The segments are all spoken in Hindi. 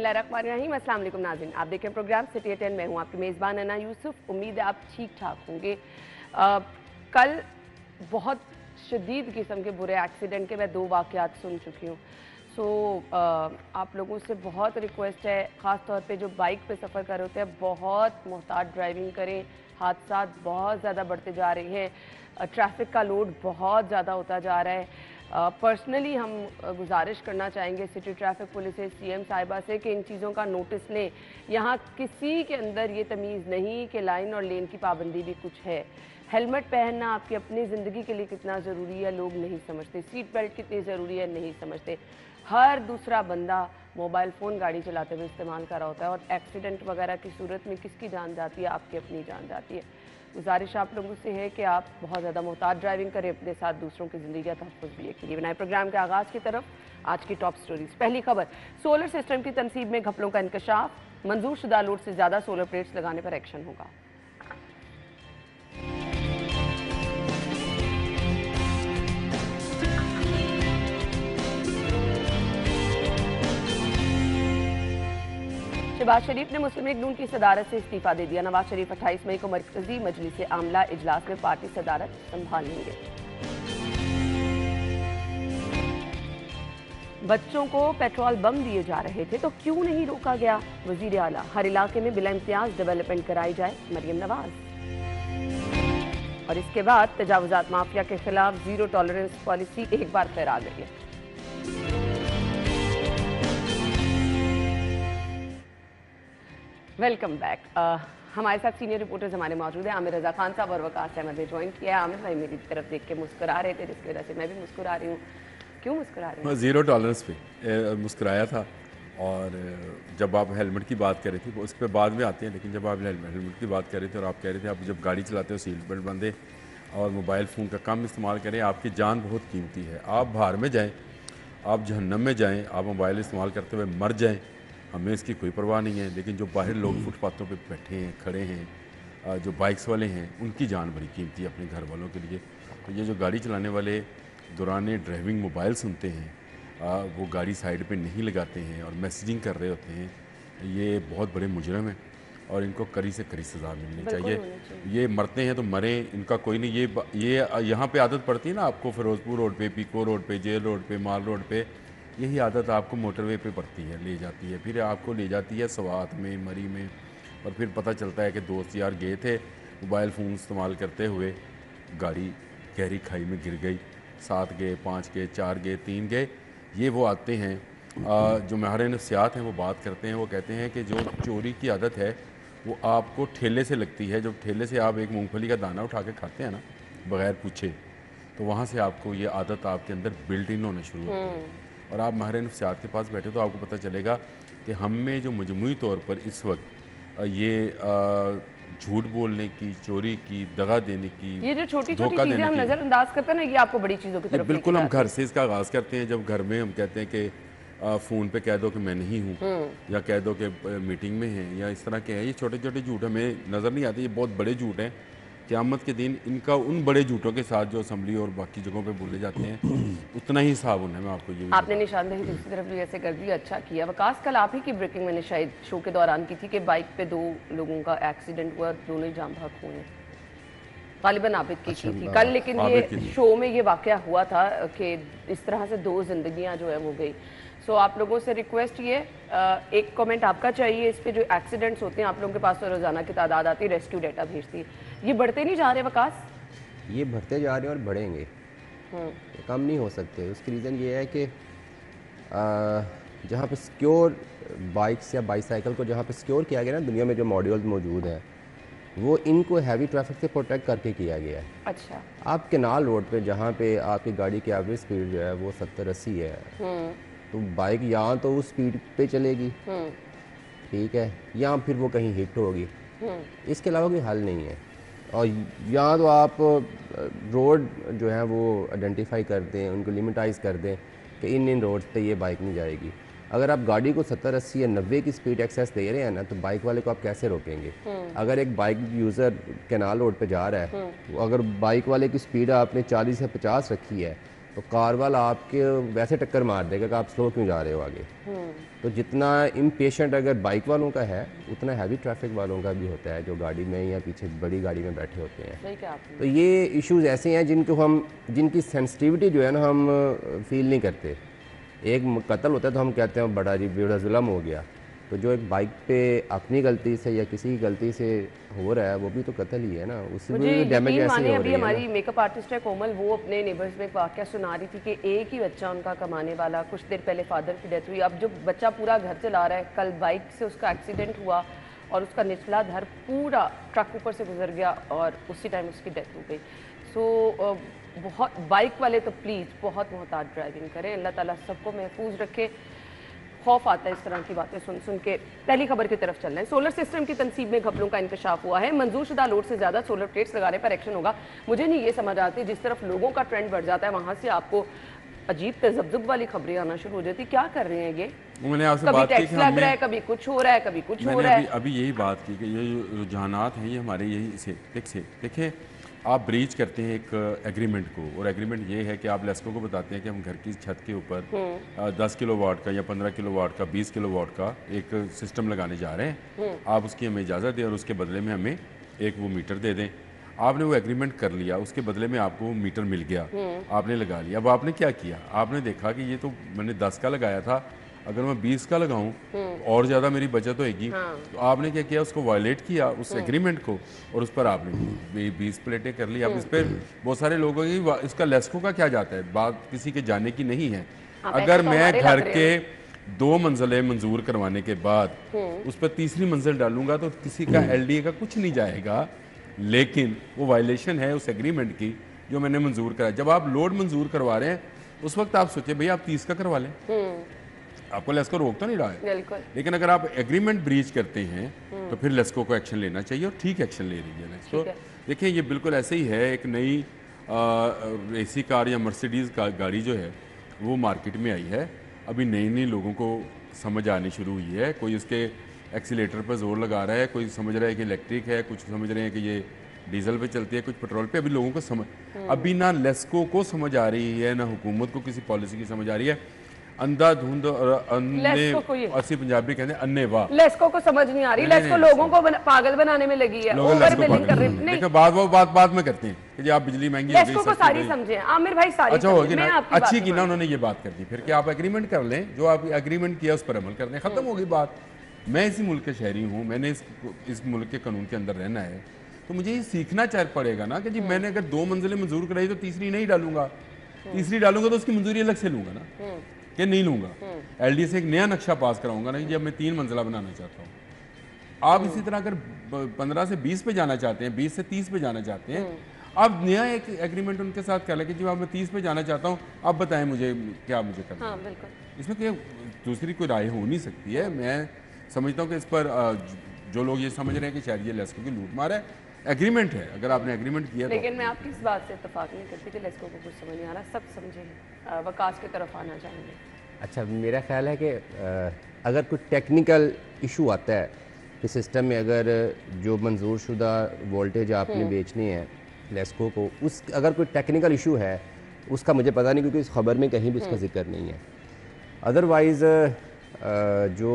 बिस्मिल्लाहिर्रहमानिर्रहीम। अस्सलाम वालेकुम नाज़रीन, आप देखें प्रोग्राम सिटी 10 में हूँ आपकी मेज़बान अना यूसुफ। उम्मीद है आप ठीक ठाक होंगे। कल बहुत शदीद किस्म के बुरे एक्सीडेंट के मैं 2 वाक़यात सुन चुकी हूँ। आप लोगों से बहुत रिक्वेस्ट है, ख़ास तौर पे जो बाइक पे सफ़र कर रहे होते हैं, बहुत मोहतात ड्राइविंग करें। हादसात बहुत ज़्यादा बढ़ते जा रहे हैं, ट्रैफिक का लोड बहुत ज़्यादा होता जा रहा है। पर्सनली हम गुजारिश करना चाहेंगे सिटी ट्रैफिक पुलिस से, सीएम साहिबा से कि इन चीज़ों का नोटिस लें। यहाँ किसी के अंदर ये तमीज़ नहीं कि लाइन और लेन की पाबंदी भी कुछ है। हेलमेट पहनना आपकी अपनी ज़िंदगी के लिए कितना ज़रूरी है लोग नहीं समझते, सीट बेल्ट कितनी ज़रूरी है नहीं समझते। हर दूसरा बंदा मोबाइल फ़ोन गाड़ी चलाते हुए इस्तेमाल कर रहा होता है और एक्सीडेंट वगैरह की सूरत में किसकी जान जाती है? आपकी अपनी जान जाती है। गुजारिश आप लोगों से है कि आप बहुत ज़्यादा मोहतात ड्राइविंग करें, अपने साथ दूसरों की ज़िंदगी का तहफ़्फ़ुज़ भी यकीनी बनाएं। प्रोग्राम के आगाज़ की तरफ आज की टॉप स्टोरीज। पहली खबर, सोलर सिस्टम की तनसीब में घपलों का इंकशाफ, मंजूर शुदा लोड से ज़्यादा सोलर प्लेट्स लगाने पर एक्शन होगा। शहबाज शरीफ ने मुस्लिम लीग नून की सदारत से इस्तीफा दे दिया। नवाज शरीफ 28 मई को मरकजी मजलिस आमला इजलास में पार्टी सदारत संभालेंगे। बच्चों को पेट्रोल बम दिए जा रहे थे तो क्यों नहीं रोका गया? वजीर आला, हर इलाके में बिला इम्तियाज डेवलपमेंट कराई जाए, मरियम नवाज। और इसके बाद तजावुजात माफिया के खिलाफ जीरो टॉलरेंस पॉलिसी एक बार फिर आ गई है। Welcome back. हमारे साथ सीनियर रिपोर्टर्स हमारे मौजूद हैं। आमिर रजा खान साहब और वकास अहमद ने ज्वाइन किया है। आमिर भाई मेरी तरफ देख के मुस्कुरा रहे थे, जिसकी वजह से मैं भी मुस्कुरा रही हूँ। क्यों मुस्कुरा रही हूँ? ज़ीरो टॉलरेंस पे मुस्कुराया था। और जब आप हेलमेट की बात कर रही थी, उस पर बाद में आते हैं, लेकिन जब आप हेलमेट की बात कर रहे थे और आप कह रहे थे आप जब गाड़ी चलाते हो सीट बेल्ट बांधे और मोबाइल फ़ोन का कम इस्तेमाल करें, आपकी जान बहुत कीमती है। आप बाहर में जाएँ, आप जहन्नम में जाएँ, आप मोबाइल इस्तेमाल करते हुए मर जाएँ, हमें इसकी कोई परवाह नहीं है। लेकिन जो बाहर लोग फुटपाथों पे बैठे हैं, खड़े हैं, जो बाइक्स वाले हैं, उनकी जान बड़ी कीमती है अपने घर वालों के लिए। तो ये जो गाड़ी चलाने वाले दौरान ड्राइविंग मोबाइल सुनते हैं, वो गाड़ी साइड पे नहीं लगाते हैं और मैसेजिंग कर रहे होते हैं, ये बहुत बड़े मुजरम हैं और इनको कड़ी से कड़ी सज़ा मिलनी चाहिए। ये मरते हैं तो मरें, इनका कोई नहीं। ये यहाँ पे आदत पड़ती है ना आपको, फिरोजपुर रोड पे, पीको रोड पे, जेल रोड पे, माल रोड पे, यही आदत आपको मोटरवे पे पड़ती है, ले जाती है, फिर आपको ले जाती है सवात में, मरी में, और फिर पता चलता है कि दोस्त यार गए थे मोबाइल फ़ोन इस्तेमाल करते हुए, गाड़ी गहरी खाई में गिर गई, 7 गए, 5 गए, 4 गए, 3 गए। ये वो आते हैं जो माहिर नफ्सियात हैं, वो बात करते हैं, वो कहते हैं कि जो चोरी की आदत है वो आपको ठेले से लगती है। जब ठेले से आप एक मूंगफली का दाना उठा के खाते हैं ना बग़ैर पूछे, तो वहाँ से आपको ये आदत आपके अंदर बिल्ट इन होना शुरू होती है। और आप माहिर नफ्सियात के पास बैठे तो आपको पता चलेगा कि हम में जो मजमूई तौर पर इस वक्त ये झूठ बोलने की, चोरी की, दगा देने की, ये जो छोटी छोटी चीजें हम नजरअंदाज करते हैं ना, ये आपको बड़ी चीज़ों की तरफ बिल्कुल हम घर से इसका आगाज़ करते हैं। जब घर में हम कहते हैं कि फ़ोन पे कह दो कि मैं नहीं हूँ, या कह दो कि मीटिंग में हैं, या इस तरह के हैं, ये छोटे छोटे झूठ हमें नज़र नहीं आते, ये बहुत बड़े झूठ हैं। क़यामत के दिन इनका उन बड़े झूठों के साथ जो असम्बली और बाकी जगहों पे बोले जाते हैं उतना ही हिसाब होना है। मैं आपको ये आपने निशानदेही दूसरी तरफ भी ऐसे कर दी, अच्छा किया। वकास, कल आप ही की ब्रेकिंग मैंने शायद शो के दौरान की थी कि बाइक पे 2 लोगों का एक्सीडेंट हुआ, दोनों ही जान भाग हुए, गालिबन आबिद की थी कल। लेकिन ये शो में ये वाकया हुआ था कि इस तरह से 2 जिंदगियां जो है वो गई। सो आप लोगों से रिक्वेस्ट ये, एक कमेंट आपका चाहिए इस पे। जो एक्सीडेंट्स होते हैं आप लोगों के पास तो रोजाना की तादाद आती है, रेस्क्यू डेटा भेजती है, ये बढ़ते नहीं जा रहे वकास? ये बढ़ते जा रहे हैं और बढ़ेंगे, कम नहीं हो सकते। उसकी रीज़न ये है कि जहाँ पे सिक्योर बाइक्स या बाईसाइकिल को जहाँ पे सिक्योर किया गया ना, दुनिया में जो मॉड्यूल्स मौजूद हैं वो इनको हैवी ट्रैफिक से प्रोटेक्ट करके किया गया है। अच्छा, आप केनाल रोड पे जहाँ पे आपकी गाड़ी की एवरेज स्पीड जो है वो 70-80 है, तो बाइक यहाँ तो उस स्पीड पे चलेगी, ठीक है, या फिर वो कहीं हिट होगी, इसके अलावा कोई हल नहीं है। और यहाँ तो आप रोड जो है वो आइडेंटिफाई कर दें, उनको लिमिटाइज कर दें कि इन रोड्स पे ये बाइक नहीं जाएगी। अगर आप गाड़ी को 70-80 या 90 की स्पीड एक्सेस दे रहे हैं ना, तो बाइक वाले को आप कैसे रोकेंगे? अगर एक बाइक यूज़र कैनाल रोड पे जा रहा है, अगर बाइक वाले की स्पीड आपने 40 या 50 रखी है, तो कार वाला आपके वैसे टक्कर मार देगा कि आप स्लो क्यों जा रहे हो आगे। तो जितना इम्पेशेंट अगर बाइक वालों का है उतना हैवी ट्रैफिक वालों का भी होता है, जो गाड़ी में या पीछे बड़ी गाड़ी में बैठे होते हैं। सही कहा आपने। तो ये इश्यूज ऐसे हैं जिनकी सेंसिटिविटी जो है ना हम फील नहीं करते। एक कत्ल होता है तो हम कहते हैं बड़ा जुल्म हो गया, तो जो एक बाइक पे अपनी गलती से या किसी की गलती से हो रहा है वो भी तो कत्ल ही है ना, उससे भी डैमेज ऐसे ही हो रही है। हमारी मेकअप आर्टिस्ट है कोमल, वो अपने नेबर्स में एक वाकया सुना रही थी कि एक ही बच्चा उनका कमाने वाला, कुछ देर पहले फादर की डेथ हुई, अब जो बच्चा पूरा घर चला रहा है, कल बाइक से उसका एक्सीडेंट हुआ और उसका निचला धड़ पूरा ट्रक ऊपर से गुजर गया और उसी टाइम उसकी डेथ हो गई। सो बहुत बाइक वाले तो प्लीज़ बहुत मोहतात ड्राइविंग करें, अल्लाह ताला सबको महफूज रखे। खौफ आता है इस तरह की बातें सुन सुन के। पहली खबर की तरफ चल रहे हैं। सोलर सिस्टम की तनसीब में घपलों का इंकशाफ हुआ है। मंजूरशुदा लोड से ज़्यादा सोलर प्लेट्स लगाने पर एक्शन होगा। मुझे नहीं ये समझ आती, जिस तरफ लोगों का ट्रेंड बढ़ जाता है वहाँ से आपको अजीब तजब्जुब वाली खबरें आना शुरू हो जाती। क्या कर रहे हैं ये? मैंने आपसे कभी बात की टैक्स लग रहा है, कभी कुछ हो रहा है, कभी कुछ हो रहा है। अभी यही बात की कि ये जो रुझानात हैं ये हमारे यही से देखिए, आप ब्रीच करते हैं एक एग्रीमेंट को, और एग्रीमेंट ये है कि आप लेस्को को बताते हैं कि हम घर की छत के ऊपर 10 किलोवाट का या 15 किलोवाट का 20 किलोवाट का एक सिस्टम लगाने जा रहे हैं, आप उसकी हमें इजाज़त दें और उसके बदले में हमें एक वो मीटर दे दें। आपने वो एग्रीमेंट कर लिया, उसके बदले में आपको वो मीटर मिल गया, आपने लगा लिया। अब आपने क्या किया, आपने देखा कि ये तो मैंने 10 का लगाया था, अगर मैं 20 का लगाऊं और ज़्यादा मेरी बचत होएगी। तो आपने क्या किया, उसको वायलेट किया उस एग्रीमेंट को, और उस पर आपने 20 प्लेटें कर ली। अब इस पर बहुत सारे लोगों की, इसका लेस्को का क्या जाता है, बात किसी के जाने की नहीं है। अगर मैं घर के 2 मंजिलें मंजूर करवाने के बाद उस पर तीसरी मंजिल डालूंगा तो किसी का LDA का कुछ नहीं जाएगा, लेकिन वो वायलेशन है उस एग्रीमेंट की जो मैंने मंजूर करा। जब आप लोड मंजूर करवा रहे हैं उस वक्त आप सोचे भैया आप 30 का करवा लें, आपको लेस्को रोक तो नहीं रहा है। लेकिन अगर आप एग्रीमेंट ब्रीच करते हैं तो फिर लेस्को को एक्शन लेना चाहिए, और ठीक एक्शन ले रही है लेस्को। देखिए ये बिल्कुल ऐसे ही है, एक नई एसी कार या मर्सिडीज़ का गाड़ी जो है वो मार्केट में आई है, अभी नई नई लोगों को समझ आनी शुरू हुई है। कोई उसके एक्सीलेटर पर जोर लगा रहा है, कोई समझ रहा है कि इलेक्ट्रिक है, कुछ समझ रहे हैं कि ये डीजल पे चलती है, कुछ पेट्रोल पे। अभी लोगों को समझ, अभी ना लेस्को को समझ आ रही है ना हुकूमत को किसी पॉलिसी की समझ आ रही है। अंधाधुंध और अस्सी पंजाबी कहते हैं अन्ने वाह, लेस्को को समझ नहीं आ रही। लेस्को लोगों को पागल बनाने में लगी है, ओवर बिलिंग कर रहे हैं। देखो बात में करते हैं कि आप बिजली महंगी हो गई, लेस्को को सारी समझे आमिर भाई, सारी अच्छा होगी ना, अच्छी की ना उन्होंने ये बात कर दी। फिर कि आप एग्रीमेंट कर लें, जो आप एग्रीमेंट किया उस पर अमल कर लें, खत्म होगी बात। मैं इसी मुल्क के शहरी हूँ, मैंने इस मुल्क के कानून के अंदर रहना है, तो मुझे ये सीखना पड़ेगा ना कि जी मैंने अगर 2 मंजिलें मंजूर कराई तो तीसरी नहीं डालूंगा, तीसरी डालूंगा तो उसकी मंजूरी अलग से लूंगा ना, कि नहीं लूंगा। LD से एक नया नक्शा पास कराऊंगा ना कि जब मैं 3 मंजिला बनाना चाहता हूँ। आप इसी तरह अगर 15 से 20 पे जाना चाहते हैं, 20 से 30 पे जाना चाहते हैं, आप नया एक एग्रीमेंट उनके साथ कर लें कि जी मैं 30 पे जाना चाहता हूँ, आप बताएं मुझे क्या मुझे करना है। बिल्कुल, इसमें कोई दूसरी कोई राय हो नहीं सकती है। मैं समझता हूँ कि इस पर जो लोग ये समझ रहे हैं कि शायद ये लेस्को की लूट मार है, एग्रीमेंट है, अगर आपने एग्रीमेंट किया। लेकिन मैं आपकी इस बात से इत्तेफाक नहीं करती कि लेस्को को कुछ समझ नहीं आ रहा, सब समझे। वकास की तरफ आना चाहेंगे। अच्छा, मेरा ख्याल है कि अगर कोई टेक्निकल इशू आता है कि सिस्टम में, अगर जो मंजूर शुदा वोल्टेज आपने बेचनी है लेस्को को, उस अगर कोई टेक्निकल इशू है उसका मुझे पता नहीं, क्योंकि इस खबर में कहीं भी उसका जिक्र नहीं है। अदरवाइज़ जो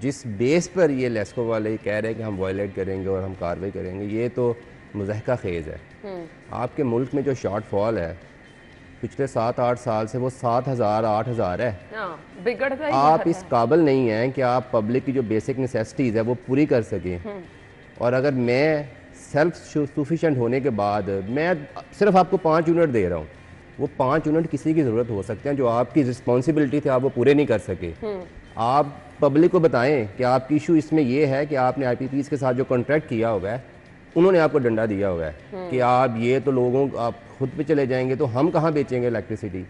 जिस बेस पर ये लेस्को वाले कह रहे हैं कि हम वायलेट करेंगे और हम कार्रवाई करेंगे, ये तो मुज़हका खेज़ है। आपके मुल्क में जो शॉर्टफॉल है पिछले 7-8 साल से वो 7,000 8,000 है। बिगड़ता ही आप इस काबिल नहीं हैं कि आप पब्लिक की जो बेसिक नेसेसिटीज़ है वो पूरी कर सकें। और अगर मैं सेल्फ सफिशेंट होने के बाद मैं सिर्फ आपको 5 यूनिट दे रहा हूँ, वो 5 यूनिट किसी की ज़रूरत हो सकते हैं जो आपकी रिस्पॉन्सिबिलिटी थी आप वो पूरे नहीं कर सके। आप पब्लिक को बताएं कि आपकी इशू इसमें ये है कि आपने IPPs के साथ जो कॉन्ट्रैक्ट किया हुआ है उन्होंने आपको डंडा दिया हुआ है कि आप ये तो लोगों आप खुद पे चले जाएंगे तो हम कहाँ बेचेंगे इलेक्ट्रिसिटी।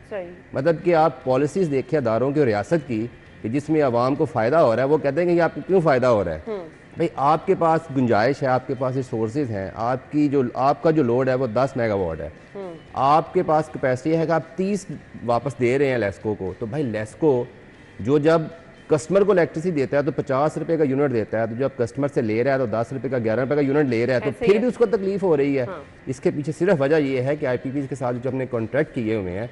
मतलब कि आप पॉलिसीज़ देखिए अदारों की, रियासत की, कि जिसमें आवाम को फ़ायदा हो रहा है, वो कहते हैं कि आपको क्यों फ़ायदा हो रहा है। भाई आपके पास गुंजाइश है, आपके पास रिसोर्सेज हैं, आपका जो लोड है वो 10 मेगावाट है, आपके पास कैपेसिटी है कि आप 30 वापस दे रहे हैं लेस्को को, तो भाई लेस्को जो जब कस्टमर को इलेक्ट्रिसिटी देता है तो 50 रुपये का यूनिट देता है, तो जब कस्टमर से ले रहा है तो 10 रुपये का 11 रुपये का यूनिट ले रहा है, तो फिर भी उसको तकलीफ हो रही है। इसके पीछे सिर्फ वजह यह है कि IPPs के साथ जो अपने कॉन्ट्रैक्ट किए हुए हैं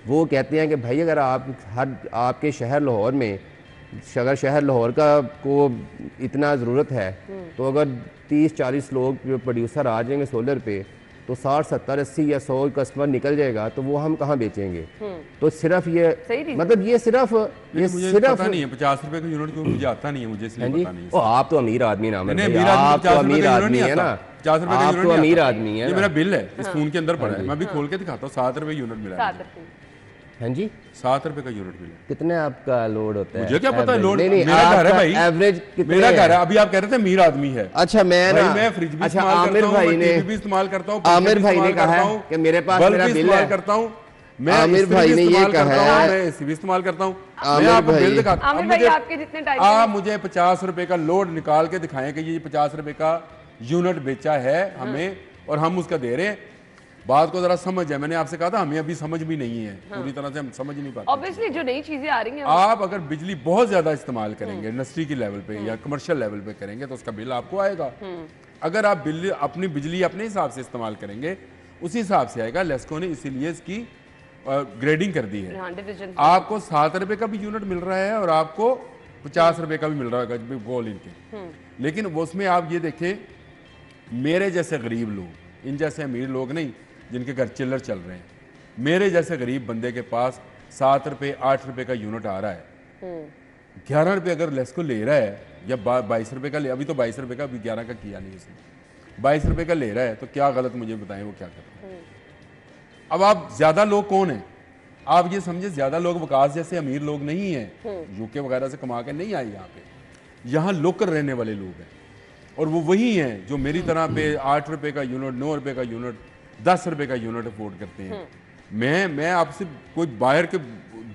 वो कहते हैं कि भाई अगर आपके शहर लाहौर में अगर शहर लाहौर का को इतना ज़रूरत है तो अगर 30-40 लोग प्रोड्यूसर आ जाएंगे सोलर पे तो 60-70-80 या 100 कस्टमर निकल जाएगा, तो वो हम कहाँ बेचेंगे? तो सिर्फ ये मतलब ये सिर्फ पता नहीं है 50 रुपए का यूनिट, क्योंकि मुझे आता नहीं है, मुझे इसलिए पता नहीं है। आप तो अमीर आदमी ना, आप तो अमीर आदमी है ना, 50 रुपए का आप तो अमीर आदमी है। ये मेरा बिल है, इस फोन के अंदर पड़ा है, मैं भी खोल के दिखाता हूँ। 7 रुपए यूनिट मिला है। हाँ जी, 7 रुपए का यूनिट मिला। कितने आपका लोड होता है? मुझे क्या पता है लोड? नहीं, मेरा घर है भाई, एवरेज मेरा घर है। अभी आप कह रहे थे अमीर आदमी है। अच्छा, मैं फ्रिज भी अच्छा, इस्तेमाल आमिर करता भाई हूं, ने टीवी भी इस्तेमाल करता हूं, आमिर भाई ने कहा है कि मेरे पास मेरा बिल है, करता हूं मैं। आमिर भाई ने ये कहा है, मैं एसी भी इस्तेमाल करता हूं। आमिर मैं आपको भाई, बिल दिखाता हूं। आप मुझे 50 रुपए का लोड निकाल के दिखाएं कि ये 50 रुपए का यूनिट बेचा है हमें और हम उसका दे रहे हैं। बात को जरा समझ है, मैंने आपसे कहा था हमें अभी समझ भी नहीं है, पूरी तरह से हम समझ नहीं पाते। ऑब्वियसली जो नई चीजें आ रही हैं, आप अगर बिजली बहुत ज्यादा इस्तेमाल करेंगे इंडस्ट्री की लेवल पे या कमर्शियल लेवल पे करेंगे तो उसका बिल आपको आएगा। अगर आप बिल अपनी बिजली अपने हिसाब से इस्तेमाल करेंगे उसी हिसाब से आएगा। लेस्को ने इसीलिए इसकी ग्रेडिंग कर दी है। आपको 7 रुपए का भी यूनिट मिल रहा है और आपको 50 रुपए का भी मिल रहा है गोल इनके। लेकिन वो उसमें आप ये देखें, मेरे जैसे गरीब लोग, इन जैसे अमीर लोग नहीं जिनके घर चिल्लर चल रहे हैं, मेरे जैसे गरीब बंदे के पास 7 रुपए 8 रुपए का यूनिट आ रहा है। 11 रुपए अगर लेस्को ले रहा है या 22 रुपए का ले, अभी तो 22 रुपए का, अभी 11 का किया नहीं उसने, 22 रुपए का ले रहा है, तो क्या गलत मुझे बताएं वो क्या कर रहा है। अब आप ज्यादा लोग कौन है? आप ये समझे ज्यादा लोग विकास जैसे अमीर लोग नहीं है, यूके वगैरह से कमा के नहीं आए यहाँ पे। यहाँ लोकल रहने वाले लोग हैं और वो वही हैं जो मेरी तरह पे 8 रुपए का यूनिट, 9 रुपए का यूनिट, 10 रुपए का यूनिट अफोर्ड करते हैं। मैं आपसे कोई बाहर के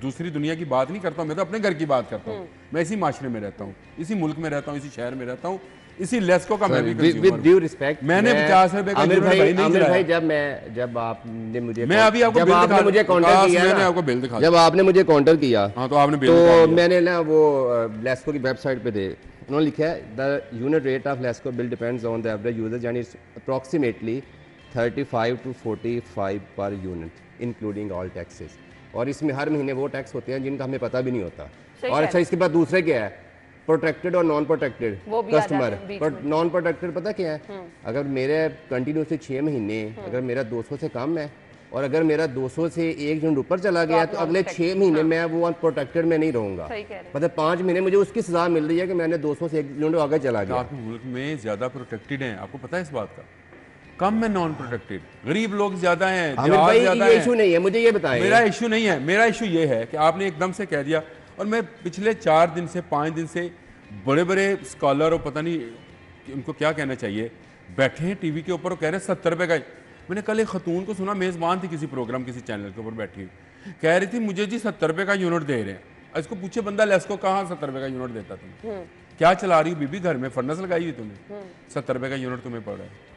दूसरी दुनिया की बात नहीं करता हूँ, मैं तो अपने घर की बात करता हूँ। मैं इसी माशरे में रहता हूँ, इसी मुल्क में रहता हूँ, इसी शहर में रहता हूँ, इसी लेस्को का मैं भी विद ड्यू रिस्पेक्ट मैंने 50 रुपए का यूनिट भाई नहीं आमिर भाई, जब आपने मुझे मैं अभी आपको बिल दिखा, मुझे काउंटर किया, मैंने आपको बिल दिखा, जब आपने मुझे काउंटर किया, हाँ तो आपने बिल तो मैंने ना वो लेस्को की वेबसाइट पे थे, उन्होंने लिखा है the unit rate of LESCO bill depends on the average user, यानी approximately 35 to 45 per unit including all taxes. और इसमें हर महीने वो टैक्स होते हैं जिनका हमें पता भी नहीं होता। और अच्छा, इसके बाद दूसरे क्या है, प्रोटेक्टेड और नॉन प्रोटेक्टेड कस्टमर। पर नॉन प्रोटेक्टेड पता क्या है, अगर मेरे कंटिन्यूसली 6 महीने अगर मेरा 200 से कम है और अगर मेरा 200 से 1 यूनिट ऊपर चला गया तो अगले 6 महीने मैं वो अनप्रोटेक्टेड में नहीं रहूंगा। मतलब 5 महीने मुझे उसकी सजा मिल रही है कि मैंने 200 से 1 यूनिट आगे चला गया। आपके मुल्क में ज्यादा प्रोटेक्टेड हैं, आपको पता है इस बात का? कम है नॉन प्रोटेक्टेड, गरीब लोग ज्यादा हैं। भाई ये इशू नहीं है, मुझे ये बताएं। मेरा इशू नहीं है, मेरा इशू ये है कि आपने एकदम से कह दिया। और मैं पिछले 4 दिन से 5 दिन से बड़े बड़े स्कॉलर और पता नहीं उनको क्या कहना चाहिए बैठे हैं टीवी के ऊपर और कह रहे हैं 70 रुपए का। मैंने कल एक खतून को सुना, मेजबान थी किसी प्रोग्राम, किसी चैनल के ऊपर बैठी हुई, कह रही थी मुझे जी 70 रुपए का यूनिट दे रहे हैं। इसको पूछे बंदा लेस्को कहाँ 70 रुपए का यूनिट देता तुम्हें? क्या चला रही हो बीबी, घर में फर्नेस लगाई हुई तुमने, 70 रुपए का यूनिट तुम्हें पड़ रहा है?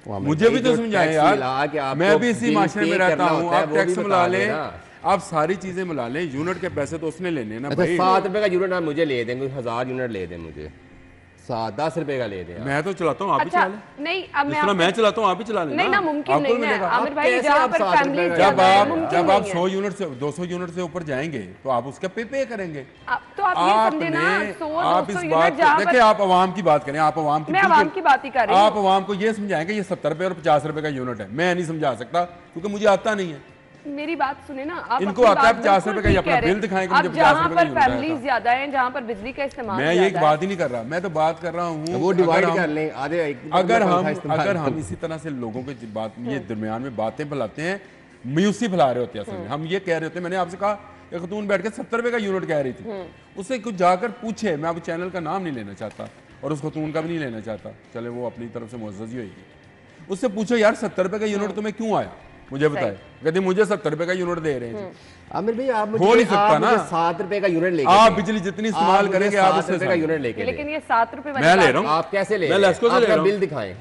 मुझे भी तो समझाए यार, मैं भी इसी माशरे में रहता हूँ। आप टैक्स मिला लें, आप सारी चीजें मिला लें, यूनिट के पैसे तो उसने लेने ना भाई। 7 रुपए का यूनिट आप मुझे ले देंगे, 1000 यूनिट ले दें मुझे, 10 रुपए का ले दें। मैं तो चलाता हूँ, आप भी चला लें। नहीं, अब मैं चलाता हूँ, आप भी चला लें। नहीं ना, मुमकिन नहीं है आमिर भाई। जब आप 100 यूनिट से 200 यूनिट से ऊपर जाएंगे तो आप उसका पे करेंगे। तो आप समझे ना, आप इस बात देखिए, आप अवाम की बात करें, आप अवाम की बात ही कर रही हूं। आप अवाम को ये समझाएंगे ये 70 रुपए और 50 रुपए का यूनिट है। मैं नहीं समझा सकता क्योंकि मुझे आता नहीं है। मेरी बात सुने ना, आप इनको आता है 50 रुपए का, अपना बिल दिखाएंगे मुझे 50 रुपए का यूनिट है। फैमिली ज्यादा है, जहाँ पर बिजली का इस्तेमाल मैं ये बात ही नहीं कर रहा, मैं तो बात कर रहा हूँ वो डिवाइड कर लें आधे। अगर हम इसी तरह से लोगों के बात ये दरमियान में बातें फैलाते हैं, मायूसी फैला रहे होते हैं असल में। हम ये कह रहे होते हैं, मैंने आपसे कहा कि खतून बैठ के 70 रुपए का यूनिट कह रही थी, उससे कुछ जाकर पूछे। मैं अब चैनल का नाम नहीं लेना चाहता और उस खतून का भी नहीं लेना चाहता, चले वो अपनी तरफ से मुअज़्ज़ज़ ही होगी। उससे पूछो यार 70 रुपए का यूनिट तुम्हें क्यों आया, मुझे बताए। कहते मुझे 70 रुपए का यूनिट दे रहे हैं। आमिर भाई आप हो नहीं सकता ना, 7 रुपए का यूनिट लेके आप बिजली जितनी इस्तेमाल करेंगे आप 7 रुपए का यूनिट लेके। लेकिन ये 7 रुपए मैं ले रहा हूँ, आप कैसे ले मैं लेस्को से ले रहा हूँ। बिल दिखाएं।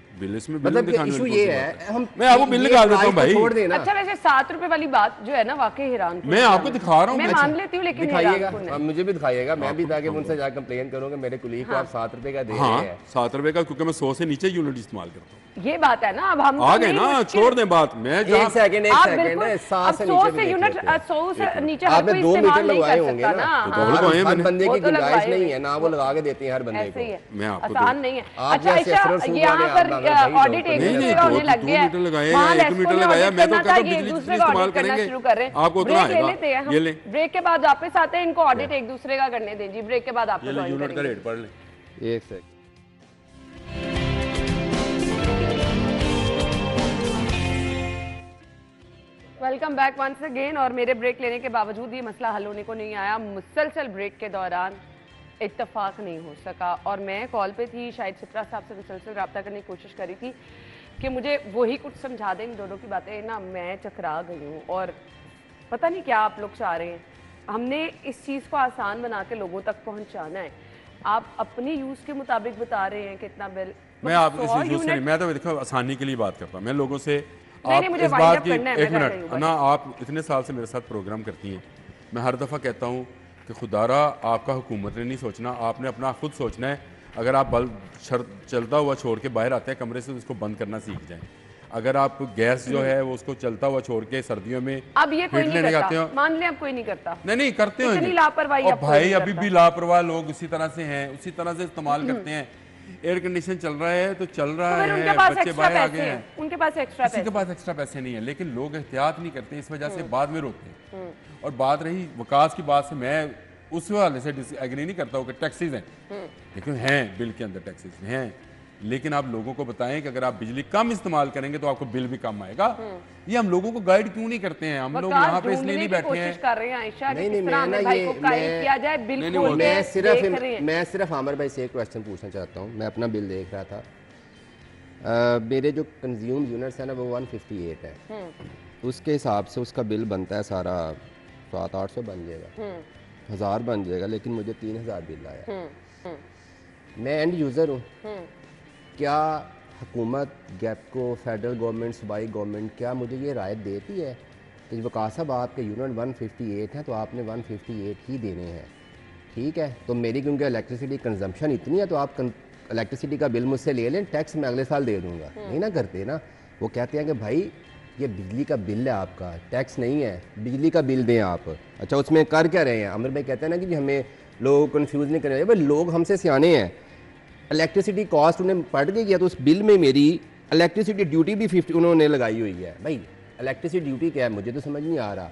बिल इसमें मतलब इशू ये है, हम मैं आपको बिल निकाल देता हूँ भाई। छोड़ देना। अच्छा वैसे 7 रुपए वाली बात जो है ना वाकई हैरान मैं आपको दिखा रहा हूँ। मैं मान लेती हूँ लेकिन दिखाइएगा, हैरान है। मुझे भी दिखाइएगा, मैं भी जाके उनसे जाकर कंप्लेन करूंगा मेरे कुलीग को आप 7 रुपए का दे रहे हाँ हैं। 7 रुपए का, क्योंकि मैं 100 से नीचे यूनिट इस्तेमाल करता हूँ। ये बात है ना, अब हम आ गए ना, छोड़ दें बात। मैं एक सेकंड आप 7 से नीचे 100 भी से देख यूनिट लेते हैं। 100 से नीचे हर आपने कोई 2 मीटर इस्तेमाल नहीं लगवाए कर होंगे सकता ना, ना। तो हाँ, लगवाए हैं हर मैंने। बंदे वो की तो गुंजाइश लगवाए नहीं हुए है ना, वो लगा के देते हैं हर बंदे ऐसे ही को। है, मैं आपको आसान नहीं है। आप अच्छा जैसे ऐसा अफसर सूद यहाँ वाले पर आप भाई ऑडिट एक नहीं दूसरे नहीं, का होने लग 2 गया मीटर लगाए वहाँ या 1 लेफ्ट मीटर को लगाया, audit मैं तो करना कहता था हूँ कि एक बिजली दूसरे का इस्तेमाल audit करना करेंगे, शुरू कर रहे हैं। आपको उतना ब्रेक ले आएगा। लेते हैं हम, ये ले। ब्रेक के बाद वापस आते हैं, इनको ऑडिट एक दूसरे का करने दें जी। ब्रेक के बाद आपको ये ज्वाइन यूनिट का करेंगे। रेट पढ़ लें। एक second. Welcome back once again. और मेरे ब्रेक लेने के बावजूद ये मसला हल होने को नहीं आया। मुसलसल ब्रेक के दौरान इत्तेफाक नहीं हो सका और मैं कॉल पे थी, शायद सिप्रा साहब से मुसलसल रब्ता करने की कोशिश करी थी कि मुझे वही कुछ समझा दें। इन दोनों की बातें ना मैं चकरा गई हूँ और पता नहीं क्या आप लोग चाह रहे हैं। हमने इस चीज़ को आसान बना के लोगों तक पहुँचाना है। आप अपनी यूज़ के मुताबिक बता रहे हैं कितना बिल। मैं आप इस यूज से, मैं तो देखो आसानी के लिए बात करता हूँ। मैं लोगों से आप मुझे इस wind बात up की करना है, एक मैं कर रही मिनट हूँ ना, आप इतने साल से मेरे साथ प्रोग्राम करती हैं। मैं हर दफ़ा कहता हूँ कि खुदारा आपका हुकूमत ने नहीं सोचना, आपने अपना खुद सोचना है। अगर आप बल्ब चलता हुआ छोड़ के बाहर आते हैं कमरे से तो उसको बंद करना सीख जाएं। अगर आप गैस जो है वो उसको चलता हुआ छोड़ के सर्दियों में अब ये कोई हीट नहीं लेने करता, आते हो, मान लें अब कोई नहीं करता। नहीं करते हो इतनी लापरवाही और अब कोई भाई नहीं अभी करता। भी लापरवाह लोग उसी तरह से हैं, उसी तरह से इस्तेमाल करते हैं। एयर कंडीशन चल रहा है तो चल रहा तो फिर उनके है, पास बच्चे एक्स्ट्रा बाहर आ पैसे गए हैं, हैं, उनके पास एक्स्ट्रा किसी के पैसे। पास एक्स्ट्रा पैसे नहीं है, लेकिन लोग एहतियात नहीं करते, इस वजह से बाद में रोते हैं। और बात रही विकास की बात से, मैं उस वाले से एग्री नहीं करता हूँ कि टैक्सेस हैं, लेकिन हैं बिल के अंदर टैक्सेस हैं। लेकिन आप लोगों को बताएं कि अगर आप बिजली कम इस्तेमाल करेंगे तो आपको बिल भी कम आएगा। ये हम लोगों को गाइड क्यों नहीं करते हैं? हम लोग यहाँ पे इसलिए नहीं बैठे हैं। कोशिश कर रहे हैं आयशा कि नहीं, किस तरह मैं ना आमिर भाई ये- को गाइड मैं- किया जाए। बिल्कुल मैं मैं सिर्फ आमिर भाई से एक क्वेश्चन पूछना चाहता हूँ। मैं अपना बिल देख रहा था, मेरे जो कंज्यूम यूनिट्स है ना वो 158 है। उसके हिसाब से उसका बिल बनता है सारा 700-800 बन जाएगा, 1000 बन जाएगा, लेकिन मुझे 3000 बिल आया। मैं एंड यूज़र हूँ। क्या हुकूमत, गैपको, फेडरल गवर्नमेंट, सूबाई गवर्नमेंट क्या मुझे ये रायत देती है कि वकास साहब आपके यूनिट 158 हैं तो आपने 158 ही देने हैं, ठीक है? तो मेरी क्योंकि इलेक्ट्रिसिटी कंजम्पशन इतनी है तो आप इलेक्ट्रिसिटी का बिल मुझसे ले लें, टैक्स मैं अगले साल दे दूँगा। नहीं ना करते ना, वो कहते हैं कि भाई ये बिजली का बिल है आपका, टैक्स नहीं है, बिजली का बिल दें आप। अच्छा उसमें कर क्या रहे हैं? आमिर भाई कहते हैं ना कि हमें लोग कंफ्यूज नहीं करें। भाई लोग हमसे सियाने हैं, इलेक्ट्रिसिटी कॉस्ट उन्हें पढ़ के किया तो उस बिल में मेरी इलेक्ट्रिसिटी ड्यूटी भी 50 उन्होंने लगाई हुई है। भाई इलेक्ट्रिसिटी ड्यूटी क्या है मुझे तो समझ नहीं आ रहा।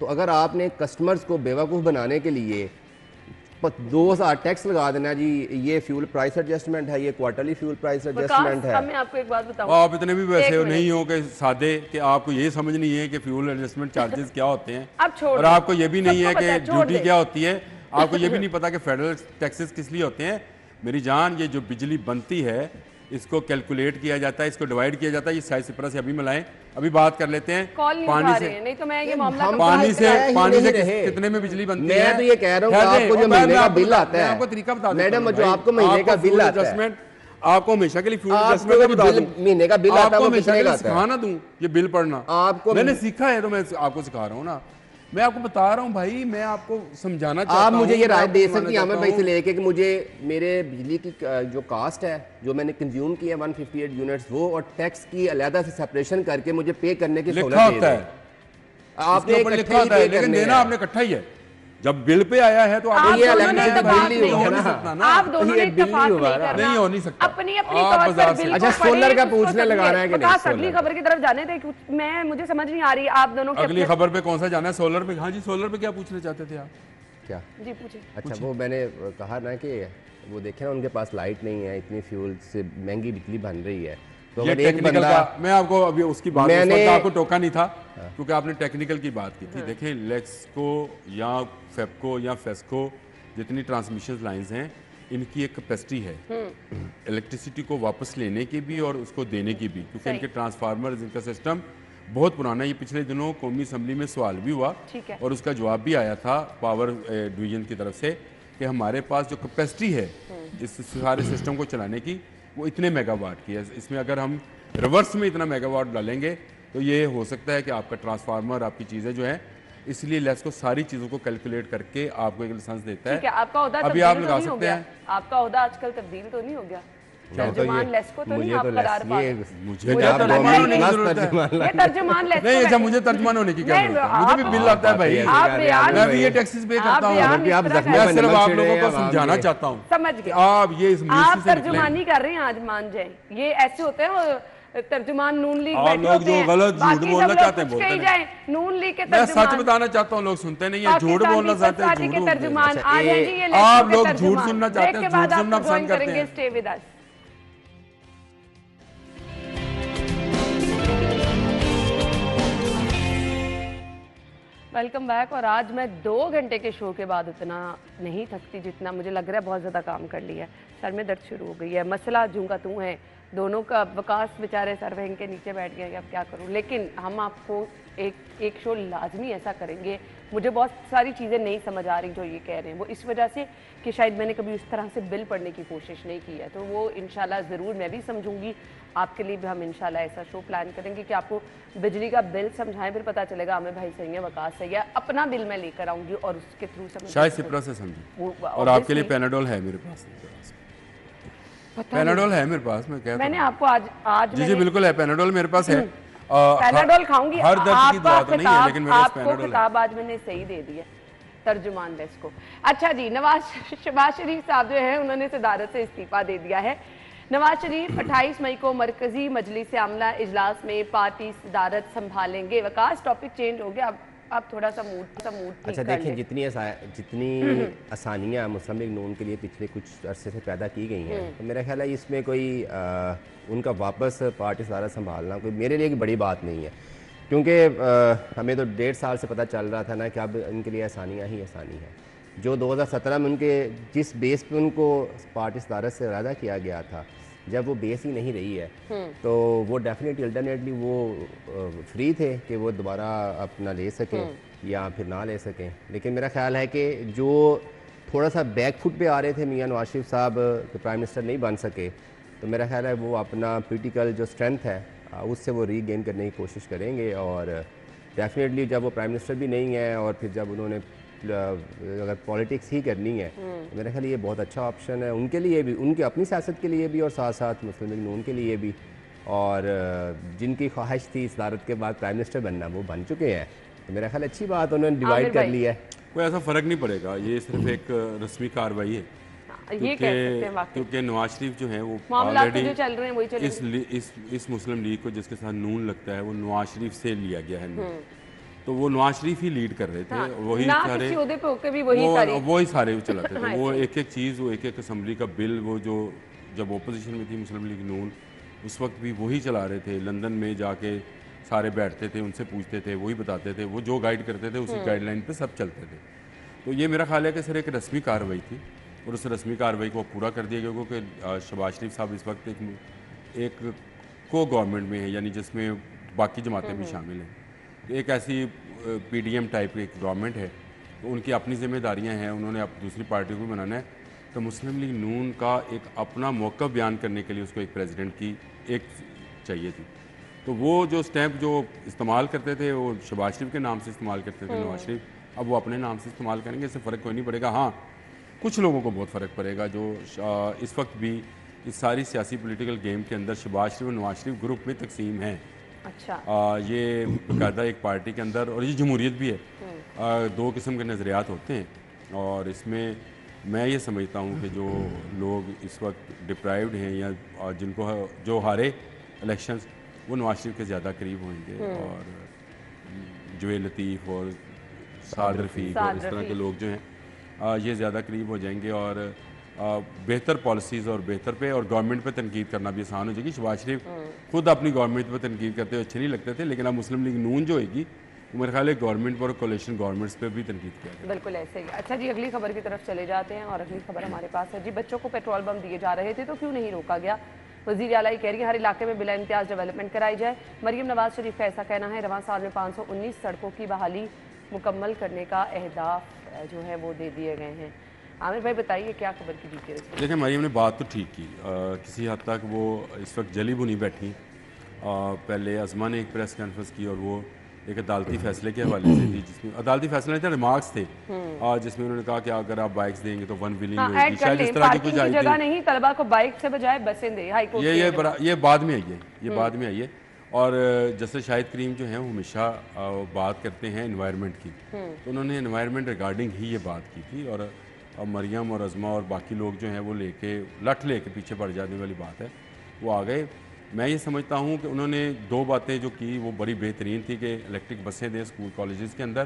तो अगर आपने कस्टमर्स को बेवकूफ़ बनाने के लिए 2000 टैक्स लगा देना जी, ये फ्यूल प्राइस एडजस्टमेंट है, ये क्वार्टरली फ्यूल प्राइस एडजस्टमेंट है। अब मैं आपको एक बात बताऊं, आप इतने भी वैसे नहीं हो कि सादे कि आपको ये समझ नहीं है कि फ्यूल एडजस्टमेंट चार्जेस क्या होते हैं, अब छोड़ और दो। आपको ये भी नहीं है सबको पता कि है, छोड़ ड्यूटी दे। क्या होती है, आपको ये भी नहीं पता कि फेडरल टैक्सेस किस लिए होते हैं। मेरी जान, ये जो बिजली बनती है इसको कैलकुलेट किया जाता है, इसको डिवाइड किया जाता है। ये शायद सिपरा से अभी मिलाएं, अभी बात कर लेते हैं। कॉल नहीं पानी उठा से रहे हैं, नहीं तो मैं ये मामला हम पानी से ही नहीं रहे। कितने में बिजली बनती है? मैं तो ये कह रहा हूँ कि खैर, आपको जो मैं महीने का आपको बिल बता- आता मैं है, आपको तरीका बता देता मैडम हूँ जो भाई। आपको महीने का आपको बिल fuel आता है, adjustment, आपको हमेशा के लिए फ्यूल आपको एडजस्टमेंट का बता बिल- दूं, महीने का बिल आता है, आपको वो हमेशा कितने के का लिए आता है? सिखा ना दूं ये बिल पढ़ना। आपको- मैंने सीखा है तो मैं आपको सिखा रहा हूँ ना, मैं आपको बता रहा हूँ भाई, मैं आपको समझाना चाहता हूँ। आप मुझे ये मैं राय आपको दे समझाना सकती हैं आमिर चाहता भाई से हूँ। लेके कि मुझे मेरे बिजली की जो कास्ट है जो मैंने कंज्यूम की है 158 यूनिट्स, वो और टैक्स की अलहदा से सेपरेशन करके मुझे पे करने की लिखा सहूलत दे होता दें। है, आपने इसके ऊपर इकट्ठे लिखा ही होता है, पे लेकिन करने देना हैं। आपने इकट्ठा ही है। जब बिल पे आया है तो आप आपको ये दोनों ने इलेक्ट्रिसिटी इत्तेफाक बिल ही नहीं होगा करना। ना। ना। आप दोनों ये ने बिल इत्तेफाक नहीं नहीं होगा ना। करना। नहीं हो नहीं सकता। अपनी अपनी आप तौर पर बाजार से- बिल अच्छा, को पढ़ें, सोलर का उसको पूछने समझिए। लगाना है कि नहीं? विकास, अगली सोलर का। खबर की तरफ जाने थे, मैं मुझे समझ नहीं आ रही आप दोनों के अगली अपने- खबर पे कौन सा जाना है? सोलर पे। हाँ जी, सोलर पे क्या पूछना चाहते थे आप? क्या? जी पूछिए। अच्छा, वो मैंने कहा ना कि वो देखे ना उनके पास लाइट नहीं है, इतनी फ्यूल से महंगी बिजली बन रही है, तो ये अगर एक टेक्निकल बंदा का, मैं आपको अभी उसकी बात, उस मैंने- वक्त आपको टोका नहीं था क्योंकि आपने टेक्निकल की बात की थी। देखिए, लेक्सको या फेपको या फेस्को जितनी ट्रांसमिशन लाइंस हैं, इनकी एक कैपेसिटी है इलेक्ट्रिसिटी को वापस लेने की भी और उसको देने की भी, क्योंकि इनके ट्रांसफार्मर, इनका सिस्टम बहुत पुराना है। ये पिछले दिनों कौमी असम्बली में सवाल भी हुआ ठीक है। और उसका जवाब भी आया था पावर डिवीजन की तरफ से कि हमारे पास जो कैपेसिटी है इस सारे सिस्टम को चलाने की, वो इतने मेगावाट की है। इसमें अगर हम रिवर्स में इतना मेगावाट डालेंगे तो ये हो सकता है कि आपका ट्रांसफार्मर, आपकी चीज़ें जो हैं, इसलिए लेस्को सारी चीज़ों को कैलकुलेट करके आपको एक लाइसेंस देता ठीक है, आपका ओहदा अभी तब्दील आप तो लगा नहीं हो सकते गया? हैं। आपका ओहदा आजकल तब्दील तो नहीं हो गया? तर्जुमान लेस्को तो नहीं मुझे आप तो करार पा रहे? मुझे मुझे क्या तो तर्जुमान लगा ही होने की नहीं। जरूरत है? ये तर्जुमान लेस्को नहीं, अच्छा, का- मुझे तर्जुमान होने की क्या नहीं, जरूरत है? मुझे भी बिल आता है भाई। आप बयान मैं भी ये टैक्सेस पे करता हूँ। बयान इस आप तरह जख्मों कर- मैं पे सिर्फ नमक आप छिड़के लोगों को हैं, समझाना आवाम चाहता हूँ समझ गए। कि आप ये इस आप मिनिस्ट्री से निकलें। तर्जुमानी कर रहे हैं, आज मान जाए। ये ऐसे होते हैं वो तर्जुमान नून लीग आप बैठे लोग होते जो हैं, गलत झूठ बाकी सब बोलना लोग चाहते हैं, कुछ बोलते कही नहीं। जाए, नून लीग के मैं सच तर्जुमान, बताना चाहता हूँ, लोग सुनते नहीं है, झूठ पाकिस्तान बोलना पीपल्स चाहते हैं, पार्टी झूठ के बोलते हैं। तर्जुमान अच्छा, आ जाएंगे, ये आप लेस्को के लोग झूठ तर्जुमान। सुनना चाहते ब्रेक हैं, के बाद झूठ सुनना आपको ज्वाइन पसंद करते करेंगे, हैं। Stay with us. Welcome back. और आज मैं 2 घंटे के शो के बाद इतना नहीं थकती जितना मुझे लग रहा है। बहुत ज़्यादा काम कर लिया है, सर में दर्द शुरू हो गई है। मसला जूंगा तू है, दोनों का वकास बेचारे सर वहीं के नीचे बैठ गए, अब क्या करूं। लेकिन हम आपको एक शो लाजमी ऐसा करेंगे। मुझे बहुत सारी चीज़ें नहीं समझ आ रही जो ये कह रहे हैं, वो इस वजह से कि शायद मैंने कभी उस तरह से बिल पढ़ने की कोशिश नहीं की है। तो वो इंशाल्लाह ज़रूर मैं भी समझूंगी, आपके लिए भी हम इंशाल्लाह ऐसा शो प्लान करेंगे कि आपको बिजली का बिल समझाएं, फिर पता चलेगा हमें भाई सही है, वकास सही है। अपना बिल मैं लेकर आऊँगी और उसके थ्रू समझ शायद सिप्रा से समझे। और आपके लिए पेनाडोल है मेरे पास, पेनाडोल है मेरे पास, मैं कहता मैंने आपको आज जी बिल्कुल है, पेनाडोल मेरे पास है। पेनाडोल खाऊंगी। हर दर्द की दवा तो नहीं है, लेकिन मेरे पास आपको पेनाडोल है। किताब आज मैंने सही दे दी है, तर्जुमान लेस्को। अच्छा जी, शहबाज शरीफ साहब जो है उन्होंने सदारत से इस्तीफा दे दिया है। नवाज शरीफ 28 मई को मरकजी मजलिस आमला इजलास में पार्टी सदारत संभालेंगे। वकास टॉपिक चेंज हो गया, अब थोड़ा सा मूड ठीक अच्छा कर देखिए, लें। जितनी आसानियाँ मुस्लिम लीग नून के लिए पिछले कुछ अरसे से पैदा की गई हैं, तो मेरा ख्याल है इसमें कोई उनका वापस पार्टी सदारत संभालना कोई मेरे लिए बड़ी बात नहीं है, क्योंकि हमें तो 1.5 साल से पता चल रहा था ना कि अब इनके लिए आसानियाँ ही आसानी है। जो 2017 में उनके जिस बेस पे उनको पार्टी सदारत से इरादा किया गया था, जब वो बेस ही नहीं रही है तो वो डेफिनेटली अल्टरनेटली वो फ्री थे कि वो दोबारा अपना ले सकें या फिर ना ले सकें। लेकिन मेरा ख्याल है कि जो थोड़ा सा बैक फुट पे आ रहे थे मियां नवाज शरीफ साहब के प्राइम मिनिस्टर नहीं बन सके, तो मेरा ख्याल है वो अपना पॉलिटिकल जो स्ट्रेंथ है उससे वो रीगेन करने की कोशिश करेंगे। और डेफिनेटली जब वो प्राइम मिनिस्टर भी नहीं है और फिर जब उन्होंने अगर पॉलिटिक्स ही करनी है, तो मेरे ख्याल ये बहुत अच्छा ऑप्शन है उनके लिए भी, उनकी अपनी सियासत के लिए भी और साथ साथ मुस्लिम लीग नून के लिए भी। और जिनकी ख्वाहिश थी सदारत के बाद प्राइम मिनिस्टर बनना, वो बन चुके हैं, तो मेरा ख्याल अच्छी बात उन्होंने डिवाइड कर लिया है। कोई ऐसा फ़र्क नहीं पड़ेगा, ये सिर्फ एक रस्मी कार्रवाई है। ये कह सकते हैं वाकई। क्योंकि नवाज शरीफ जो है वो मामलात तो जो चल रहे हैं वही चलेंगे। इस मुस्लिम लीग को जिसके साथ नून लगता है वो नवाज शरीफ से लिया गया है। तो वो नवाज शरीफ ही लीड कर रहे थे। हाँ, वही ना सारे किसी ओहदे पे होके भी वही सारे चलाते थे। हाँ, वो एक एक चीज़, वो एक एक असम्बली का बिल, वो जो जब ओपोजिशन में थी मुस्लिम लीग नून उस वक्त भी वही चला रहे थे। लंदन में जाके सारे बैठते थे, उनसे पूछते थे, वही बताते थे, वो जो गाइड करते थे उसी गाइडलाइन पे सब चलते थे। तो ये मेरा ख्याल है कि सर एक रस्मी कार्रवाई थी और उस रस्मी कार्रवाई को पूरा कर दिया गया, क्योंकि शहबाज शरीफ साहब इस वक्त एक को गवर्नमेंट में है, यानी जिसमें बाकी जमातें भी शामिल हैं। तो एक ऐसी PDM टाइप की एक गवर्नमेंट है, तो उनकी अपनी जिम्मेदारियां हैं, उन्होंने अब दूसरी पार्टी को भी बनाना है। तो मुस्लिम लीग नून का एक अपना मौका बयान करने के लिए उसको एक प्रेसिडेंट की एक चाहिए थी। तो वो जो स्टैंप जो इस्तेमाल करते थे वो शहबाज शरीफ के नाम से इस्तेमाल करते थे नवाज शरीफ, अब वो अपने नाम से इस्तेमाल करेंगे, इससे फ़र्क कोई नहीं पड़ेगा। हाँ, कुछ लोगों को बहुत फ़र्क पड़ेगा जो इस वक्त भी इस सारी सियासी पॉलिटिकल गेम के अंदर शहबाज शरीफ और नवाज शरीफ ग्रुप में तकसीम हैं। अच्छा। ये बाकायदा एक पार्टी के अंदर, और ये जमहूरियत भी है, 2 किस्म के नज़रियात होते हैं। और इसमें मैं ये समझता हूँ कि जो लोग इस वक्त डिप्राइव्ड हैं या जिनको जो हारे इलेक्शंस, वो नवाज शरीफ के ज़्यादा करीब होंगे। और जुए लतीफ़ और साद रफ़ीक और इस तरह के लोग जो हैं ये ज़्यादा करीब हो जाएंगे। और बेहतर पॉलिसीज़ और बेहतर पे और गवर्नमेंट पे तनकीद करना भी आसान हो जाएगी। शहबाज शरीफ खुद अपनी गवर्नमेंट पे तनकीद करते हुए अच्छे नहीं लगते थे, लेकिन अब मुस्लिम लीग नून जो होगी वो मेरे ख्याल है गवर्नमेंट पर, कोalition गवर्नमेंट्स पे भी तनकीद किया। बिल्कुल ऐसे ही। अच्छा जी, अगली खबर की तरफ चले जाते हैं और अगली खबर हमारे पास है जी। बच्चों को पेट्रोल बम दिए जा रहे थे तो क्यों नहीं रोका गया? वज़ीर आला कह रही है हर इलाके में बिला इम्तियाज़ डेवलपमेंट कराई जाए। मरीम नवाज शरीफ का ऐसा कहना है। रवां साल में 519 सड़कों की बहाली मुकम्मल करने का अहदाफ जो है वो दे दिए गए हैं। आमिर भाई बताइए क्या खबर की डिटेल्स। देखिए मरियम ने बात तो ठीक की, किसी हद तक वो इस वक्त जली भुनी बैठी। पहले अजमा ने एक प्रेस कॉन्फ्रेंस की और वो एक अदालती फैसले के हवाले से थी, जिसमें अदालती फैसला नहीं था, रिमार्क्स थे, जिसमें उन्होंने कहा कि अगर आप बाइक्स देंगे तो वन व्हीलिंग हाँ, होगी, ऐड कर शायद लें, इस तरह की पार्किंग कुछ की आई जगह थी। नहीं, तलबा को बाइक से बजाय बसें दे, हाई कोर्ट ये बाद में आई है, ये बाद में आई है। और जैसे शाहिद करीम जो हैं वो हमेशा बात करते हैं एनवायरनमेंट की, तो उन्होंने एनवायरनमेंट रिगार्डिंग ही ये बात की थी। और मरियम और अज़मा और बाकी लोग जो हैं वो लठ लेके पीछे पड़ जाने वाली बात है, वो आ गए। मैं ये समझता हूँ कि उन्होंने दो बातें जो की वो बड़ी बेहतरीन थी कि इलेक्ट्रिक बसें दें स्कूल कॉलेजेस के अंदर,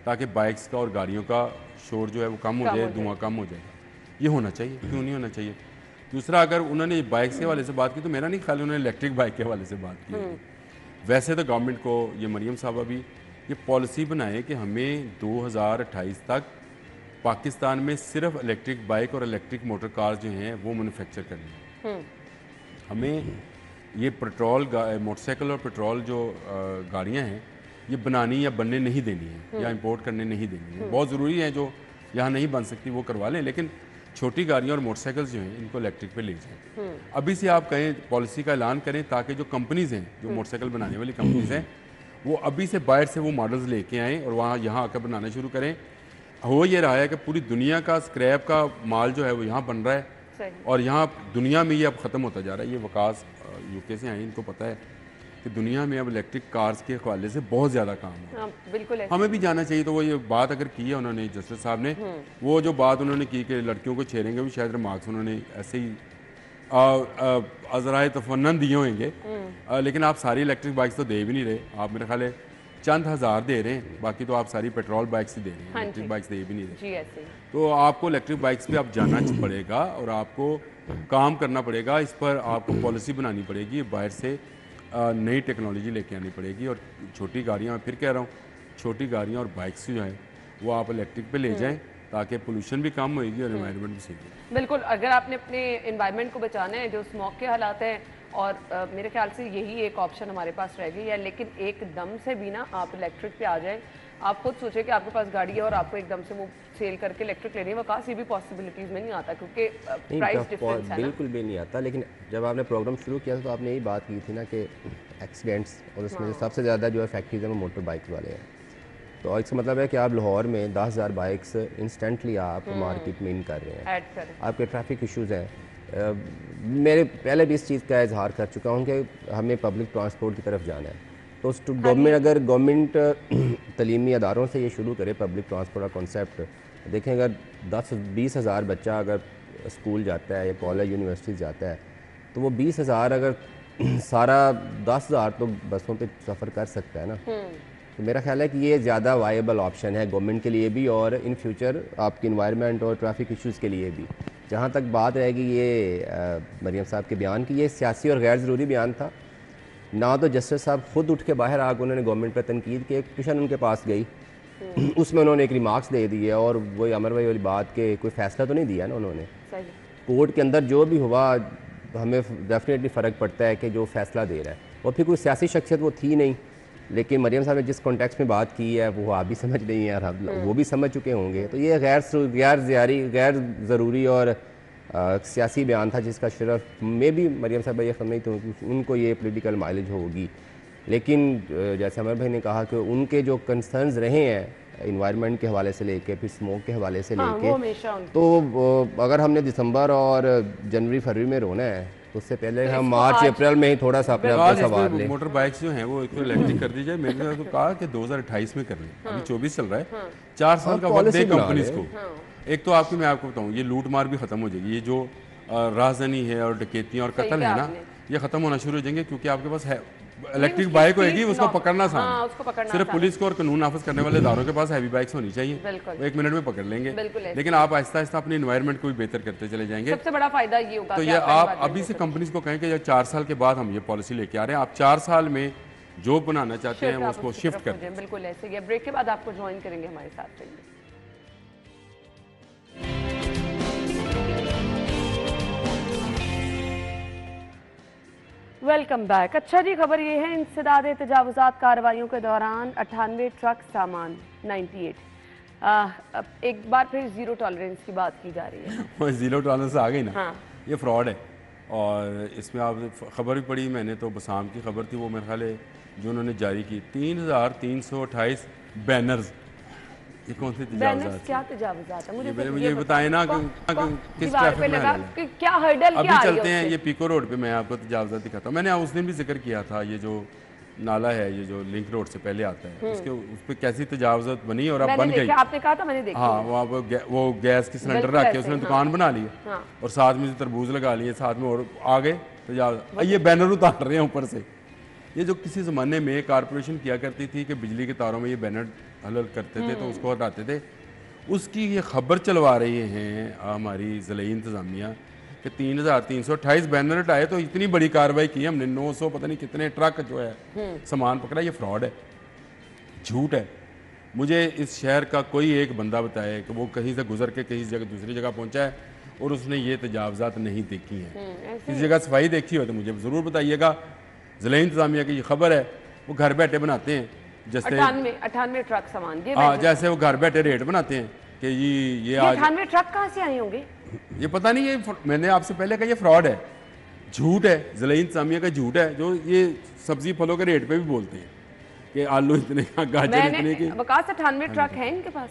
ताकि बाइक्स का और गाड़ियों का शोर जो है वो कम हो जाए, धुआं कम हो जाएगा। ये होना चाहिए, क्यों नहीं होना चाहिए। दूसरा, अगर उन्होंने बाइक के हवाले से बात की तो मेरा नहीं ख्याल उन्होंने इलेक्ट्रिक बाइक के हवाले से बात की है। वैसे तो गवर्नमेंट को, ये मरियम साहबा भी ये पॉलिसी बनाए कि हमें 2028 तक पाकिस्तान में सिर्फ इलेक्ट्रिक बाइक और इलेक्ट्रिक मोटर कार जो हैं वो मैन्युफैक्चर करनी है। हमें ये पेट्रोल मोटरसाइकिल और पेट्रोल जो गाड़ियाँ हैं ये बनानी या बनने नहीं देनी है, या इंपोर्ट करने नहीं देनी है। बहुत ज़रूरी है जो यहाँ नहीं बन सकती वो करवा लें, लेकिन छोटी गाड़ियाँ और मोटरसाइकिल्स जो हैं इनको इलेक्ट्रिक पे ले जाएं। अभी से आप कहें, पॉलिसी का ऐलान करें, ताकि जो कंपनीज़ हैं, जो मोटरसाइकिल बनाने वाली कंपनीज़ हैं, वो अभी से बाहर से वो मॉडल्स लेके आएँ और वहाँ यहाँ आकर बनाना शुरू करें। हो ये रहा है कि पूरी दुनिया का स्क्रैप का माल जो है वो यहाँ बन रहा है, और यहाँ दुनिया में ये अब ख़त्म होता जा रहा है। ये वकास यूके से आए, इनको पता है कि दुनिया में अब इलेक्ट्रिक कार्स के हवाले से बहुत ज़्यादा काम है। बिल्कुल हमें भी जाना चाहिए। तो वो ये बात अगर की है उन्होंने, जस्टिस साहब ने, वो जो बात उन्होंने की कि लड़कियों को छेड़ेंगे, भी शायद रिमार्क्स उन्होंने ऐसे ही अजराए तफन्नन दिए होंगे, लेकिन आप सारी इलेक्ट्रिक बाइक्स तो दे भी नहीं रहे। आप मेरे ख्याल है चंद हज़ार दे रहे हैं, बाकी तो आप सारी पेट्रोल बाइक्स ही दे रहे हैं, इलेक्ट्रिक बाइक्स दे भी नहीं रहे। तो आपको इलेक्ट्रिक बाइक्स पे अब जाना पड़ेगा और आपको काम करना पड़ेगा, इस पर आपको पॉलिसी बनानी पड़ेगी, बाहर से नई टेक्नोलॉजी लेके आनी पड़ेगी। और छोटी गाड़ियाँ, मैं फिर कह रहा हूँ, छोटी गाड़ियाँ और बाइक्स जो हैं वो आप इलेक्ट्रिक पे ले जाएं, ताकि पोल्यूशन भी कम होएगी और एनवायरनमेंट भी सही है। बिल्कुल, अगर आपने अपने एनवायरनमेंट को बचाना है, जो स्मोक के हालात हैं, और मेरे ख्याल से यही एक ऑप्शन हमारे पास रह गई है। लेकिन एकदम से भी ना आप इलेक्ट्रिक पे आ जाएं, आप खुद सोचें कि आपके पास गाड़ी है और आपको एकदम से वो सेल करके इलेक्ट्रिक लेनी है, वकास ये भी पॉसिबिलिटीज़ में नहीं आता, क्योंकि प्राइस डिफरेंस है ना। बिल्कुल भी नहीं आता। लेकिन जब आपने प्रोग्राम शुरू किया था तो आपने यही बात की थी ना कि एक्सीडेंट्स, और उसमें जो सबसे ज़्यादा जो इफेक्टिव है वो मोटर बाइक वाले हैं। तो इसका मतलब है कि आप लाहौर में 10,000 बाइक्स इंस्टेंटली आप मार्केट में इन कर रहे हैं, ऐड करें। आपके ट्रैफिक इश्यूज़ हैं। मेरे पहले भी इस चीज़ का इजहार कर चुका हूँ कि हमें पब्लिक ट्रांसपोर्ट की तरफ जाना है। तो गवर्नमेंट, अगर गवर्नमेंट तलीमी अदारों से ये शुरू करे पब्लिक ट्रांसपोर्ट का कॉन्सेप्ट, देखें अगर 10-20 हज़ार बच्चा अगर स्कूल जाता है या कॉलेज यूनिवर्सिटी जाता है, तो वो 20 हज़ार अगर सारा 10,000 तो बसों पे सफ़र कर सकता है ना। तो मेरा ख्याल है कि ये ज़्यादा वायबल ऑप्शन है गवर्नमेंट के लिए भी, और इन फ्यूचर आपके इन्वायरमेंट और ट्रैफिक इश्यूज़ के लिए भी। जहाँ तक बात रहेगी ये मरियम साहब के बयान की, ये सियासी और गैर ज़रूरी बयान था ना। तो जस्टिस साहब खुद उठ के बाहर आकर उन्होंने गवर्नमेंट पर तनकीद की, एक पिटीशन उनके पास गई, उसमें उन्होंने एक रिमार्क्स दे दिए, और वही अमर भाई वाली बात के कोई फ़ैसला तो नहीं दिया ना उन्होंने। कोर्ट के अंदर जो भी हुआ, हमें डेफिनेटली फ़र्क पड़ता है कि जो फ़ैसला दे रहा है, और फिर कोई सियासी शख्सियत वो थी नहीं। लेकिन मरियम साहब ने जिस कॉन्टेक्स्ट में बात की है वो आप भी समझ रही हैं और वो भी समझ चुके होंगे। तो ये गैर ज़रूरी और सियासी बयान था, जिसका शरफ में भी मरियम साहब ये समझती हूँ कि उनको ये पॉलिटिकल माइलेज होगी। लेकिन जैसे अमर भाई ने कहा कि उनके जो कंसर्न्स रहे हैं इन्वायरमेंट के हवाले से लेके, फिर स्मोक के हवाले से लेके, तो अगर हमने दिसंबर और जनवरी फरवरी में रोना है तो उससे पहले हम मार्च अप्रैल में ही थोड़ा सा अपने आप को सवार लें। मोटर बाइक्स जो हैं वो एक तो इलेक्ट्रिक कर दी जाए। मैंने तो कहा कि 2028 में कर लें, अभी 24 चल रहा है, 4 साल का वक्त दे कंपनीज को। एक तो मैं आपको बताऊं, ये लूट मार भी खत्म हो जाएगी। ये जो राजधानी है और डकैतियां और कत्ल है ना, ये खत्म होना शुरू हो जाएंगे, क्योंकि आपके पास है इलेक्ट्रिक बाइक होगी, उसको पकड़ना आसान। सिर्फ पुलिस को और कानून नाफिज करने वाले इदारों के पास हैवी बाइक्स होनी चाहिए, वो 1 मिनट में पकड़ लेंगे। लेकिन आप आहिस्ता आहिस्ता अपने एनवायरनमेंट को भी बेहतर करते चले जाएंगे। सबसे बड़ा फायदा ये होगा। तो ये आप अभी से कंपनीज को कहें कि 4 साल के बाद हम ये पॉलिसी लेके आ रहे हैं, आप 4 साल में जो बनाना चाहते हैं वो उसको शिफ्ट कर दें। बिल्कुल ऐसे ही। ब्रेक के बाद आपको ज्वाइन करेंगे हमारे साथ। Welcome back. अच्छा जी, खबर ये है, इंसदाद तजावुज़ात कार्रवाइयों के दौरान 98 ट्रक सामान 98 अब एक बार फिर जीरो टॉलरेंस की बात की जा रही है। वो जीरो टॉलरेंस आ गई ना, हाँ। ये फ्रॉड है। और इसमें आप खबर भी पढ़ी मैंने, तो बसाम की खबर थी, वो मेरे ख्याल है जो उन्होंने जारी की 3328 बैनर्स। ये कौन सी बैनर्स क्या तजावुज़ात है? मुझे ये बताएं ना कि किस दीवार पे ट्रैफिक में लगा है। कि क्या हर्डल अभी क्या आ रही चलते है हैं उससे? ये पीको रोड पे, मैं आपको तजावुज़ात दिखाता हूँ। मैंने उस दिन भी जिक्र किया था, ये जो नाला है, ये जो लिंक रोड से पहले आता है, उसके उस पर कैसी तजावुज़ात बनी और अब मैंने बन गई। देखा, आपने कहा था, मैंने देखा। हाँ, वो गैस की सिलेंडर बिल्कुल रख के ऐसे, उसने हाँ। दुकान बना ली हाँ। और साथ में तरबूज लगा लिए, साथ में और आ गए तजावुज़। ये बैनर उतार रहे हैं ऊपर से। ये जो किसी ज़माने में कारपोरेशन किया करती थी कि बिजली के तारों में ये बैनर हलल करते थे तो उसको हटाते थे, उसकी ये खबर चलवा रही हैं हमारी ज़िले इंतज़ामिया कि 3328 बैनर हटाए। तो इतनी बड़ी कार्रवाई की हमने, 900 पता नहीं कितने ट्रक जो है सामान पकड़ा। ये फ्रॉड है, झूठ है। मुझे इस शहर का कोई एक बंदा बताए कि वो कहीं से गुजर के कहीं जगह दूसरी जगह पहुंचा है और उसने ये तजावज़ात नहीं देखी हैं। किसी जगह सफाई देखी हो तो मुझे ज़रूर बताइएगा। ज़िला इंतज़ामिया की ये खबर है, वो घर बैठे बनाते हैं, जैसे 98 ट्रक सामान। हाँ, जैसे वो घर बैठे रेट बनाते हैं कि ये आज 98 ट्रक कहाँ से आए होंगे? ये पता नहीं, ये मैंने आपसे पहले कहा ये फ्रॉड है, झूठ है, ज़िला इंतज़ामिया का झूठ है। जो ये सब्जी फलों के रेट पे भी बोलते हैं कि आलू इतने का, गाजर इतने की। वकास 98 ट्रक हैं इनके पास?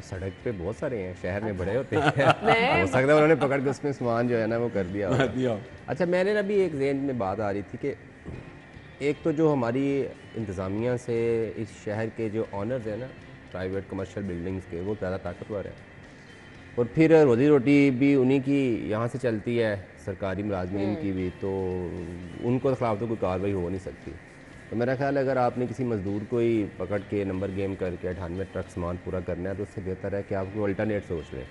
सड़क पे बहुत सारे हैं, शहर में बड़े होते हैं। हो सकता है उन्होंने पकड़ के उसमें सामान जो है ना वो कर दिया होगा। अच्छा, मैंने ना भी एक ज़हन में बात आ रही थी कि एक तो जो हमारी इंतज़ामिया से इस शहर के जो ऑनर्स हैं ना प्राइवेट कमर्शियल बिल्डिंग्स के, वो ज़्यादा ताकतवर है और फिर रोज़ी रोटी भी उन्हीं की यहाँ से चलती है, सरकारी मुलाजमीन की भी, तो उनको खिलाफ तो कोई कार्रवाई हो नहीं सकती। तो मेरा ख्याल है अगर आपने किसी मज़दूर को ही पकड़ के नंबर गेम करके 98 ट्रक सामान पूरा करना है तो उससे बेहतर है कि आप कोई अल्टरनेट सोच लें।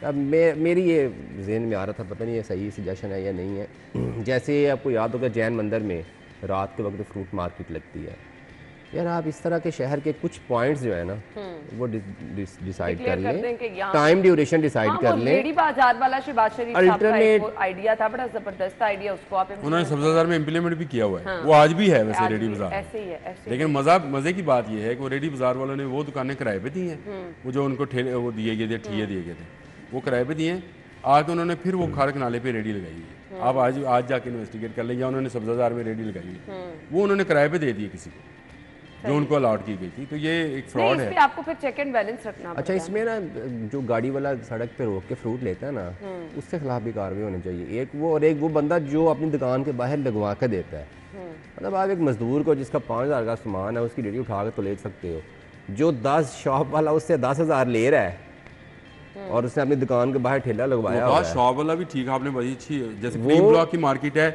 अब मेरी ये जहन में आ रहा था, पता नहीं ये सही सजेशन है या नहीं है। जैसे आपको याद होगा जैन मंदिर में रात के वक्त फ्रूट मार्केट लगती है, यार आप इस तरह के शहर के कुछ पॉइंट्स जो है ना वो डिसाइड कर लें, टाइम ड्यूरेशन डिसाइड कर लें। रेडी बाजार वाला शहबाज शरीफ साहब का एक आइडिया था, बड़ा जबरदस्त आइडिया, उसको आप उन्होंने सब्ज़ा बाजार में इम्प्लीमेंट भी किया हुआ है। वो आज भी है वैसे रेडी बाजार, ऐसे ही है। लेकिन मजे की बात यह है कि वो रेडी बाजार वालों ने वो दुकानें किराए पे दी हैं, वो जो उनको ठेले वो दिए गए थे, ठिये दिए गए थे, वो किराए पे दिए। आके उन्होंने फिर वो खारक नाले पे रेडी लगाई है। आप आज जाके इन्वेस्टिगेट कर लें, या उन्होंने सब्ज़ा बाजार में रेडी लगाई है, वो उन्होंने किराए पे दे दी किसी को जो उनको अलाउड की गई थी। तो ये एक फ्रॉड है। आपको फिर चेक एंड बैलेंस रखना पड़ता है। अच्छा, इसमें ना जो गाड़ी वाला सड़क पे रोक के फ्रूट लेता है ना, उसके खिलाफ भी कार्रवाई होनी चाहिए। एक वो और एक वो बंदा जो अपनी दुकान के बाहर लगवा के देता है। मतलब आप एक मजदूर को जिसका 5000 का सामान है उसकी रेडी उठा के तो ले सकते हो, जो 10 शॉप वाला उससे 10,000 ले रहा है और उसने अपनी दुकान के बाहर ठेला लगवाया हुआ है। शॉप वाला भी ठीक, आपने बड़ी अच्छी, जैसे क्रीम ब्लॉक की मार्केट है,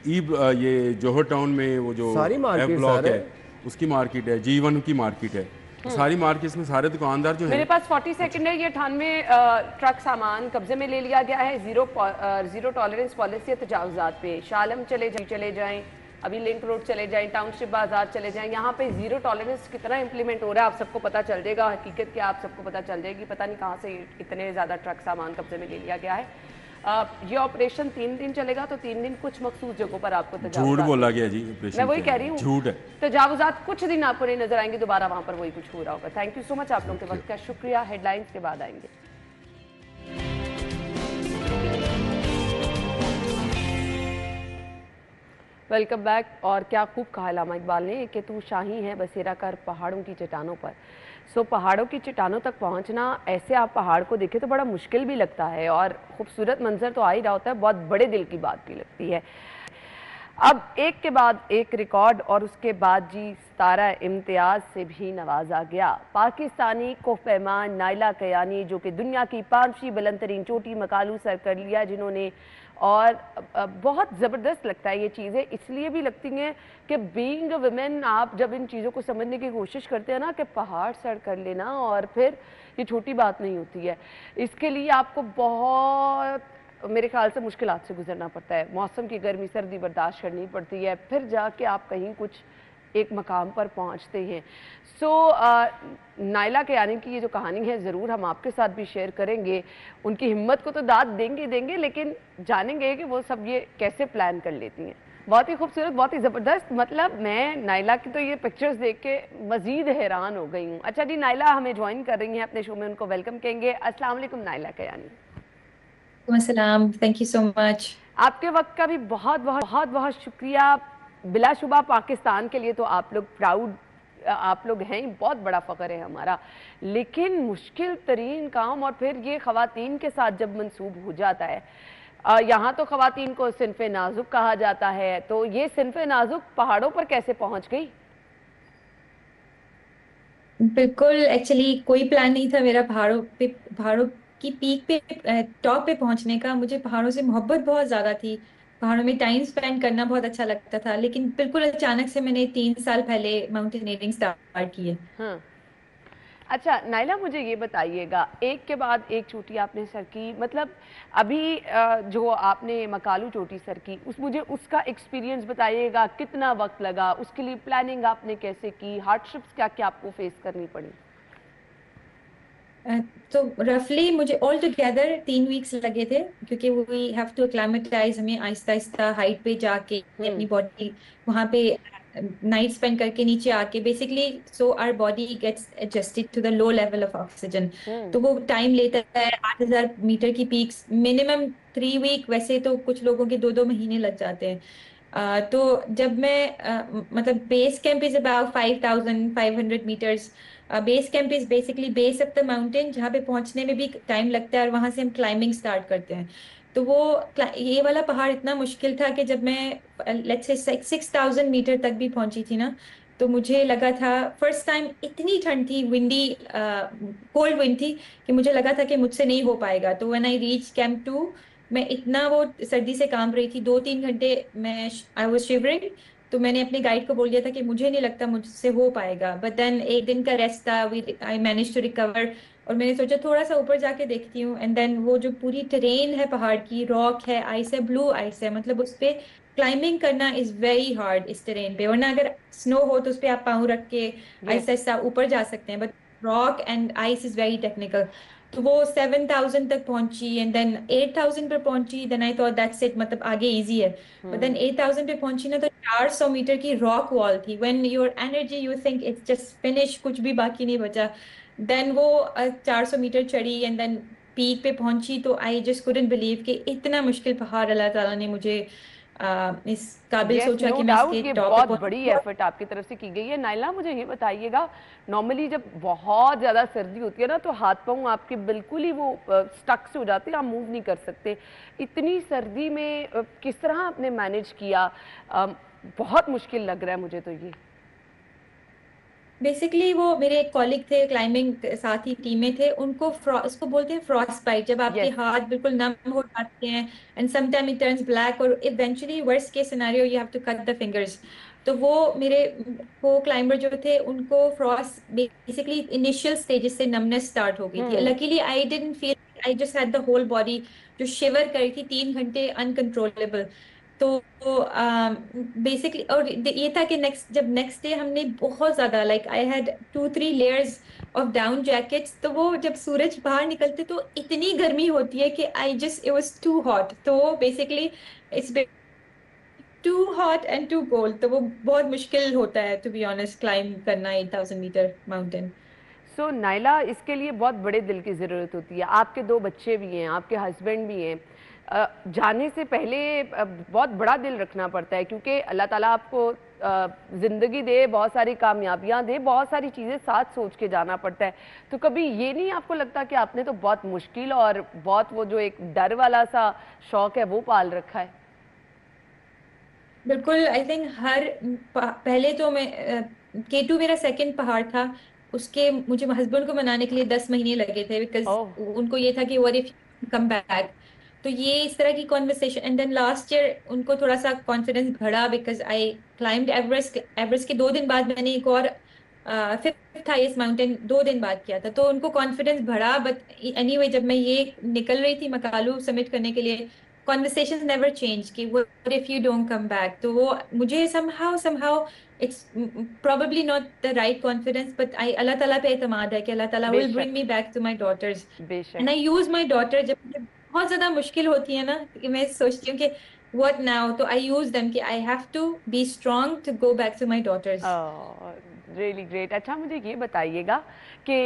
ये जोहर टाउन में वो जो सारी मार्केट ब्लॉक है उसकी मार्केट है, जीवन की मार्केट है, तो सारी मार्केट में सारे दुकानदार जो है। मेरे पास 40 सेकंड है। ये 98 ट्रक सामान कब्जे में ले लिया गया है। जीरो टॉलरेंस पॉलिसी तजावुज़ात पे। शालम चले जाएं, अभी लिंक रोड चले जाएं, टाउनशिप बाजार चले जाएं, यहाँ पे जीरो टॉलरेंस कितना इंप्लीमेंट हो रहा है आप सबको पता चल जाएगा। हकीकत क्या आप सबको पता चल जाएगी। पता नहीं कहाँ से इतने ज़्यादा ट्रक सामान कब्जे में ले लिया गया है। ये ऑपरेशन 3 दिन चलेगा, तो 3 दिन कुछ मखसूस जगहों पर आपको झूठ बोला गया जी, मैं वही कह रही हूँ, झूठ है। तजावुज़ात कुछ दिन आपको नहीं नजर आएंगे, दोबारा वहां पर वही कुछ हो रहा होगा। थैंक यू सो मच, आप लोगों के वक्त का शुक्रिया। हेडलाइंस के बाद आएंगे। Welcome back. और क्या खूब कहा अल्लामा इकबाल ने कि तू शाही है बसेरा कर पहाड़ों की चट्टानों पर। पहाड़ों की चट्टानों तक पहुंचना, ऐसे आप पहाड़ को देखें तो बड़ा मुश्किल भी लगता है और खूबसूरत मंजर तो आ ही रहा होता है, बहुत बड़े दिल की बात भी लगती है। अब एक के बाद एक रिकॉर्ड और उसके बाद जी सितारा इम्तियाज़ से भी नवाजा गया। पाकिस्तानी कोहपैमान नाइला कयानी, जो कि दुनिया की 5वीं बुलंद तरीन चोटी मकालू सर कर लिया जिन्होंने, और बहुत ज़बरदस्त लगता है ये चीज़ें, इसलिए भी लगती हैं कि बीइंग अ वुमेन आप जब इन चीज़ों को समझने की कोशिश करते हैं ना कि पहाड़ सर कर लेना और फिर ये छोटी बात नहीं होती है। इसके लिए आपको बहुत मेरे ख्याल से मुश्किलात से गुजरना पड़ता है, मौसम की गर्मी सर्दी बर्दाश्त करनी पड़ती है, फिर जाके आप कहीं कुछ एक मकाम पर पहुंचते हैं। नाइला कयानी की ये जो कहानी है ज़रूर हम आपके साथ भी शेयर करेंगे। उनकी हिम्मत को तो दाद देंगे, लेकिन जानेंगे कि वो सब ये कैसे प्लान कर लेती हैं। बहुत ही खूबसूरत, बहुत ही ज़बरदस्त। मतलब मैं नाइला की तो ये पिक्चर्स देख के मज़ीद हैरान हो गई हूँ। अच्छा जी, नाइला हमें ज्वाइन कर रही हैं अपने शो में, उनको वेलकम कहेंगे। अस्सलाम वालेकुम नाइला कयानी। अस्सलाम, थैंक यू सो मच। आपके वक्त का भी बहुत बहुत बहुत बहुत शुक्रिया। बिलाशुबा पाकिस्तान के लिए तो आप लोग प्राउड, आप लोग हैं, बहुत बड़ा फ़ख्र है हमारा। लेकिन मुश्किल तरीन काम, और फिर ये ख़वातीन के साथ जब मंसूब हो जाता है, यहाँ तो ख़वातीन को सिन्फ़े नाजुक कहा जाता है, तो ये सिन्फ़े नाजुक पहाड़ों पर कैसे पहुँच गई? बिल्कुल, एक्चुअली कोई प्लान नहीं था मेरा पहाड़ों की पीक पे, टॉप पे पहुंचने का। मुझे पहाड़ों से मोहब्बत बहुत ज्यादा थी, पहाड़ों में टाइम स्पेंड करना बहुत अच्छा लगता था, लेकिन बिल्कुल अचानक से मैंने 3 साल पहले माउंटेनियरिंग स्टार्ट की है। हाँ। अच्छा नाइला, मुझे ये बताइएगा, एक के बाद एक चोटी आपने सर की, मतलब अभी जो आपने मकालू चोटी सर की, मुझे उसका एक्सपीरियंस बताइएगा, कितना वक्त लगा, उसके लिए प्लानिंग आपने कैसे की, हार्डशिप्स क्या क्या आपको फेस करनी पड़ी? तो रफली मुझे ऑल टुगेदर 3 वीक्स लगे थे, क्योंकि वी हैव टू एक्लामेटाइज, हमें आहिस्ता आहिस्ता हाइट पे जाके अपनी बॉडी वहां पे नाइट स्पेंड करके नीचे आके basically so our body gets adjusted to the low level of oxygen. तो वो टाइम लेता है। 8,000 मीटर की पीक्स मिनिमम 3 वीक, वैसे तो कुछ लोगों के 2-2 महीने लग जाते हैं। तो जब मैं मतलब base camp is about 5,500 metres. Base camp is basically base of the mountain, जहाँ पे पहुंचने में भी टाइम लगता है, और वहां से हम क्लाइंबिंग स्टार्ट करते हैं। तो वो ये वाला पहाड़ इतना मुश्किल था कि जब मैं लेट्स से 6,000 मीटर तक भी पहुंची थी ना, तो मुझे लगा था, फर्स्ट टाइम इतनी ठंड थी, विंडी कोल्ड विंड थी, कि मुझे लगा था कि मुझसे नहीं हो पाएगा। तो व्हेन आई रीच कैंप 2, मैं इतना वो सर्दी से कांप रही थी, 2-3 घंटे मैं आई वाज शिवरिंग। तो मैंने अपने गाइड को बोल दिया था कि मुझे नहीं लगता मुझसे हो पाएगा, बट देन एक दिन का रेस्ट था, we I manage to recover. और मैंने सोचा थोड़ा सा ऊपर जाके देखती हूँ, एंड देन वो जो पूरी टेरेन है पहाड़ की, रॉक है, आइस है, ब्लू आइस है, मतलब उस पे क्लाइंबिंग करना इज वेरी हार्ड इस टेरेन पे। वरना अगर स्नो हो तो उस पे आप पाँव रख के यस। आहिस्ता आहिस्ता ऊपर जा सकते हैं, but rock and ice is very technical. तो वो 7,000 तक पहुंची, एंड देन 8,000 पे पहुंची, then I thought that's it, मतलब आगे इजी है। बट देन 8,000 पे पहुंची ना, तो 400 मीटर की रॉक वॉल थी। When your energy you think it's just finish, कुछ भी बाकी नहीं बचा। देन वो 400 मीटर चढ़ी, एंड देन पीक पे पहुंची, तो आई जस्ट कुडंट बिलीव कि इतना मुश्किल पहाड़ अल्लाह ताला ने मुझे इस काबिल यस, सोचा नो कि मैं डाउट, इसके ये टॉप पे बहुत बड़ी पहुंची। एफर्ट आपकी तरफ से की गई है। नाइला, मुझे ये बताइएगा, नॉर्मली जब बहुत ज़्यादा सर्दी होती है ना, तो हाथ पाँव आपके बिल्कुल ही वो स्टक से हो जाते हैं, आप मूव नहीं कर सकते। इतनी सर्दी में किस तरह आपने मैनेज किया? बहुत मुश्किल लग रहा है मुझे तो ये। बेसिकली वो मेरे एक कॉलिग थे, क्लाइंबिंग साथ ही टीम में थे, उनको उसको बोलते हैं फ्रॉस्ट बाइट, जब आपके यस। हाथ बिल्कुल नम हो जाते हैं, and sometime it turns black, और eventually worst case scenario you have to cut the fingers. तो वो मेरे को क्लाइंबर जो थे, उनको फ्रॉस्ट बेसिकली इनिशियल स्टेजेस से नमनेस स्टार्ट हो गई थी। Luckily I didn't feel, I just had the whole body जो शिवर कर रही थी 3 घंटे अनकंट्रोलेबल। तो बेसिकली, और ये था कि नेक्स्ट डे हमने बहुत ज्यादा, like I had 2-3 layers of down jackets. तो वो जब सूरज बाहर निकलते तो इतनी गर्मी होती है कि I just it was too hot. तो basically it's too hot and too cold, तो वो बहुत मुश्किल होता है टू बी ऑनेस्ट क्लाइंब करना 8,000 मीटर माउंटेन। सो नाइला, इसके लिए बहुत बड़े दिल की ज़रूरत होती है। आपके 2 बच्चे भी हैं, आपके हस्बैंड भी हैं। जाने से पहले बहुत बड़ा दिल रखना पड़ता है, क्योंकि अल्लाह ताला आपको ज़िंदगी दे, बहुत सारी कामयाबियाँ दे, बहुत सारी चीज़ें साथ सोच के जाना पड़ता है। तो कभी ये नहीं आपको लगता कि आपने तो बहुत मुश्किल और बहुत वो जो एक डर वाला सा शौक है वो पाल रखा है? बिल्कुल, आई थिंक पहले तो मैं K2 मेरा सेकंड पहाड़ था, उसके मुझे हस्बैंड को मनाने के लिए 10 महीने लगे थे, बिकॉज ओह। उनको ये था कि व्हाट इफ कम बैक। तो ये इस तरह की conversation, and then last year उनको थोड़ा सा कॉन्फिडेंस बढ़ा, because I climbed Everest. Everest के 2 दिन बाद मैंने एक और फिफ्थ हाईएस्ट माउंटेन 2 दिन बाद किया था, तो उनको कॉन्फिडेंस बढ़ा। बट एनीवे, जब मैं ये निकल रही थी मकालू सबमिट करने के लिए, conversations never change कि what if you don't come back। तो वो मुझे somehow it's probably not the right confidence, but I अल्लाह ताला पे एतमाद है कि अल्लाह ताला will बेशक। bring me back to my daughters। बेशक। and I use my daughter जब मुझे बहुत ज्यादा मुश्किल होती है ना, कि मैं सोचती हूँ कि what now? तो I use them कि I have to be strong to go back to my daughters. Really great. अच्छा मुझे ये बताइएगा कि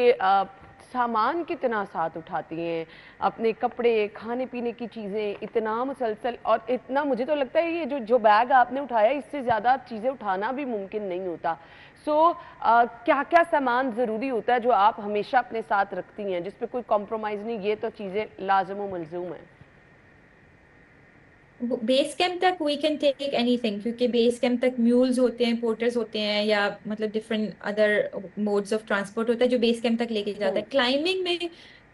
सामान कितना साथ उठाती हैं, अपने कपड़े, खाने पीने की चीज़ें, इतना मुसलसल, और इतना मुझे तो लगता है ये जो बैग आपने उठाया इससे ज़्यादा चीज़ें उठाना भी मुमकिन नहीं होता। सो क्या क्या सामान ज़रूरी होता है जो आप हमेशा अपने साथ रखती हैं, जिस पे कोई कॉम्प्रोमाइज़ नहीं, ये तो चीज़ें लाजम व मलजूम हैं? बेस कैंप तक वी कैन टेक एनीथिंग, क्योंकि बेस कैंप तक म्यूल्स होते हैं, पोर्टर्स होते हैं, या मतलब different other modes of transport होता है जो बेस कैंप तक लेके जाता है। क्लाइंबिंग में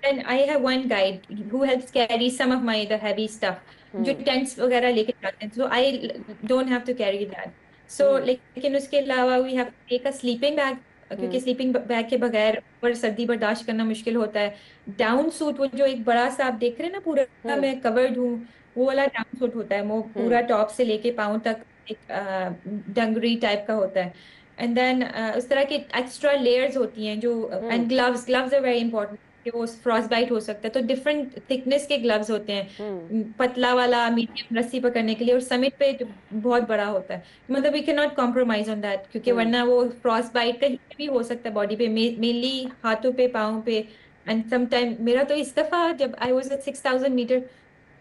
and I have one guide who helps carry some of my the heavy stuff, जो टेंट्स वगैरह लेके जाते हैं, so I don't have to carry that. So लेकिन उसके अलावा we have to take a sleeping bag, क्योंकि स्लीपिंग बैग के बगैर ऊपर सर्दी बर्दाश्त करना मुश्किल होता है। डाउन सूट, वो जो एक बड़ा सा आप देख रहे हैं ना, पूरा मैं कवर्ड हूँ, वो वाला डाउन सूट होता है, वो पूरा टॉप से लेके पाँव तक एक डंगरी टाइप का होता है। एंड देन उस तरह की एक्स्ट्रा लेयर्स होती हैं जो, and gloves, gloves are very important कि वो फ्रॉस्ट बाइट हो सकता है, तो डिफरेंट थिकनेस के ग्लव्स होते हैं, पतला वाला, मीडियम रस्सी पकड़ने के लिए, और समिट पे जो बहुत बड़ा होता है। मतलब we can not compromise on that, क्योंकि वरना वो फ्रॉस्ट बाइट कहीं भी हो सकता है बॉडी पे, मेनली हाथों पे, पाँव पे। एंड समटाइम मेरा तो इस दफा जब I was at 6000 metre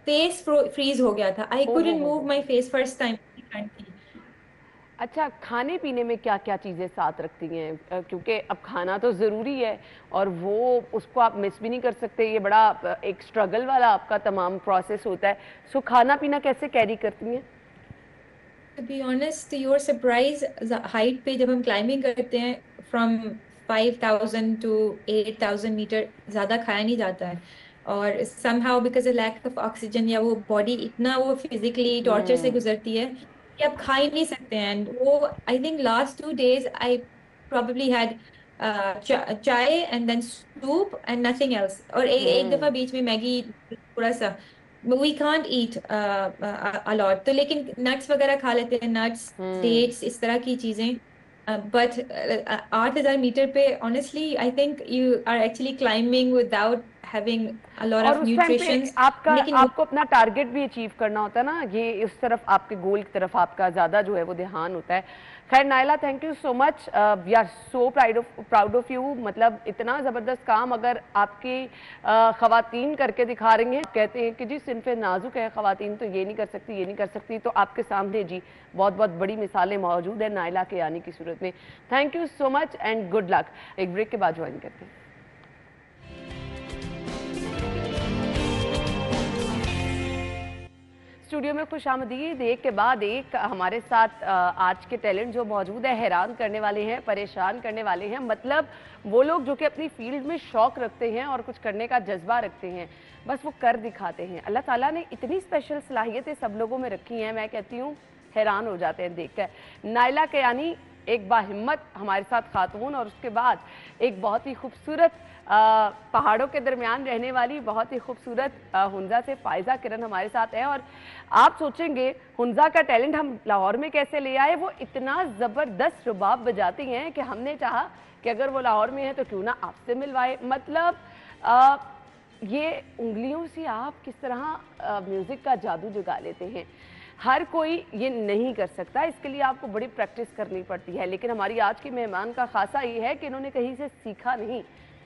face freeze हो गया था, I couldn't move my face first time. अच्छा, खाने पीने में क्या क्या चीज़ें साथ रखती हैं, क्योंकि अब खाना तो ज़रूरी है और वो उसको आप मिस भी नहीं कर सकते, ये बड़ा एक स्ट्रगल वाला आपका तमाम प्रोसेस होता है। सो खाना पीना कैसे कैरी करती हैं? To be honest, your surprise, height पे जब हम क्लाइंबिंग करते हैं फ्रॉम 5000 टू 8000 मीटर, ज़्यादा खाया नहीं जाता है, और somehow because of lack of oxygen, या वो बॉडी इतना वो फिजिकली टॉर्चर से गुजरती है कि आप खा ही नहीं सकते हैं। एंड वो I think last 2 days I probably had chai and then soup and nothing else, और एक दफा बीच में मैगी थोड़ा सा। वी कांट ईट अलॉट, तो लेकिन नट्स वगैरह खा लेते हैं, नट्स, डेट्स, इस तरह की चीजें। बट 8000 मीटर पे honestly I think you are actually climbing without having a lot और ऑफ उस टाइम पे न्यूट्रिशंस, लेकिन आपको अपना टारगेट भी अचीव करना होता है ना, ये उस तरफ आपके गोल की तरफ आपका ज़्यादा जो है वो ध्यान होता है। खैर Naila, thank you so much, we are so proud of you. मतलब इतना ज़बरदस्त काम अगर आपकी ख़वातीन करके दिखा रही हैं, कहते हैं कि जी सिनफ़े नाजुक है ख़वातीन, तो ये नहीं कर सकती, ये नहीं कर सकती, तो आपके सामने जी बहुत बहुत बड़ी मिसालें मौजूद है नायला के आने की सूरत में। Thank you so much and good luck. एक ब्रेक के बाद ज्वाइन करते हैं। स्टूडियो में खुशामदीद। एक के बाद एक हमारे साथ आज के टैलेंट जो मौजूद है, हैरान करने वाले हैं, परेशान करने वाले हैं। मतलब वो लोग जो कि अपनी फील्ड में शौक रखते हैं और कुछ करने का जज्बा रखते हैं, बस वो कर दिखाते हैं। अल्लाह ताला ने इतनी स्पेशल सलाहियतें सब लोगों में रखी हैं, मैं कहती हूँ हैरान हो जाते हैं देखकर। नायला कयानी एक बाहिम्मत हमारे साथ खातून, और उसके बाद एक बहुत ही खूबसूरत पहाड़ों के दरमियान रहने वाली बहुत ही खूबसूरत हुंजा से फ़ायज़ा किरण हमारे साथ है। और आप सोचेंगे हुंजा का टैलेंट हम लाहौर में कैसे ले आए, वो इतना ज़बरदस्त रुबाब बजाती हैं कि हमने चाहा कि अगर वो लाहौर में है तो क्यों ना आपसे मिलवाए। मतलब ये उंगलियों से आप किस तरह म्यूज़िक का जादू जगा लेते हैं, हर कोई ये नहीं कर सकता, इसके लिए आपको बड़ी प्रैक्टिस करनी पड़ती है। लेकिन हमारी आज की मेहमान का खासा ये है कि इन्होंने कहीं से सीखा नहीं,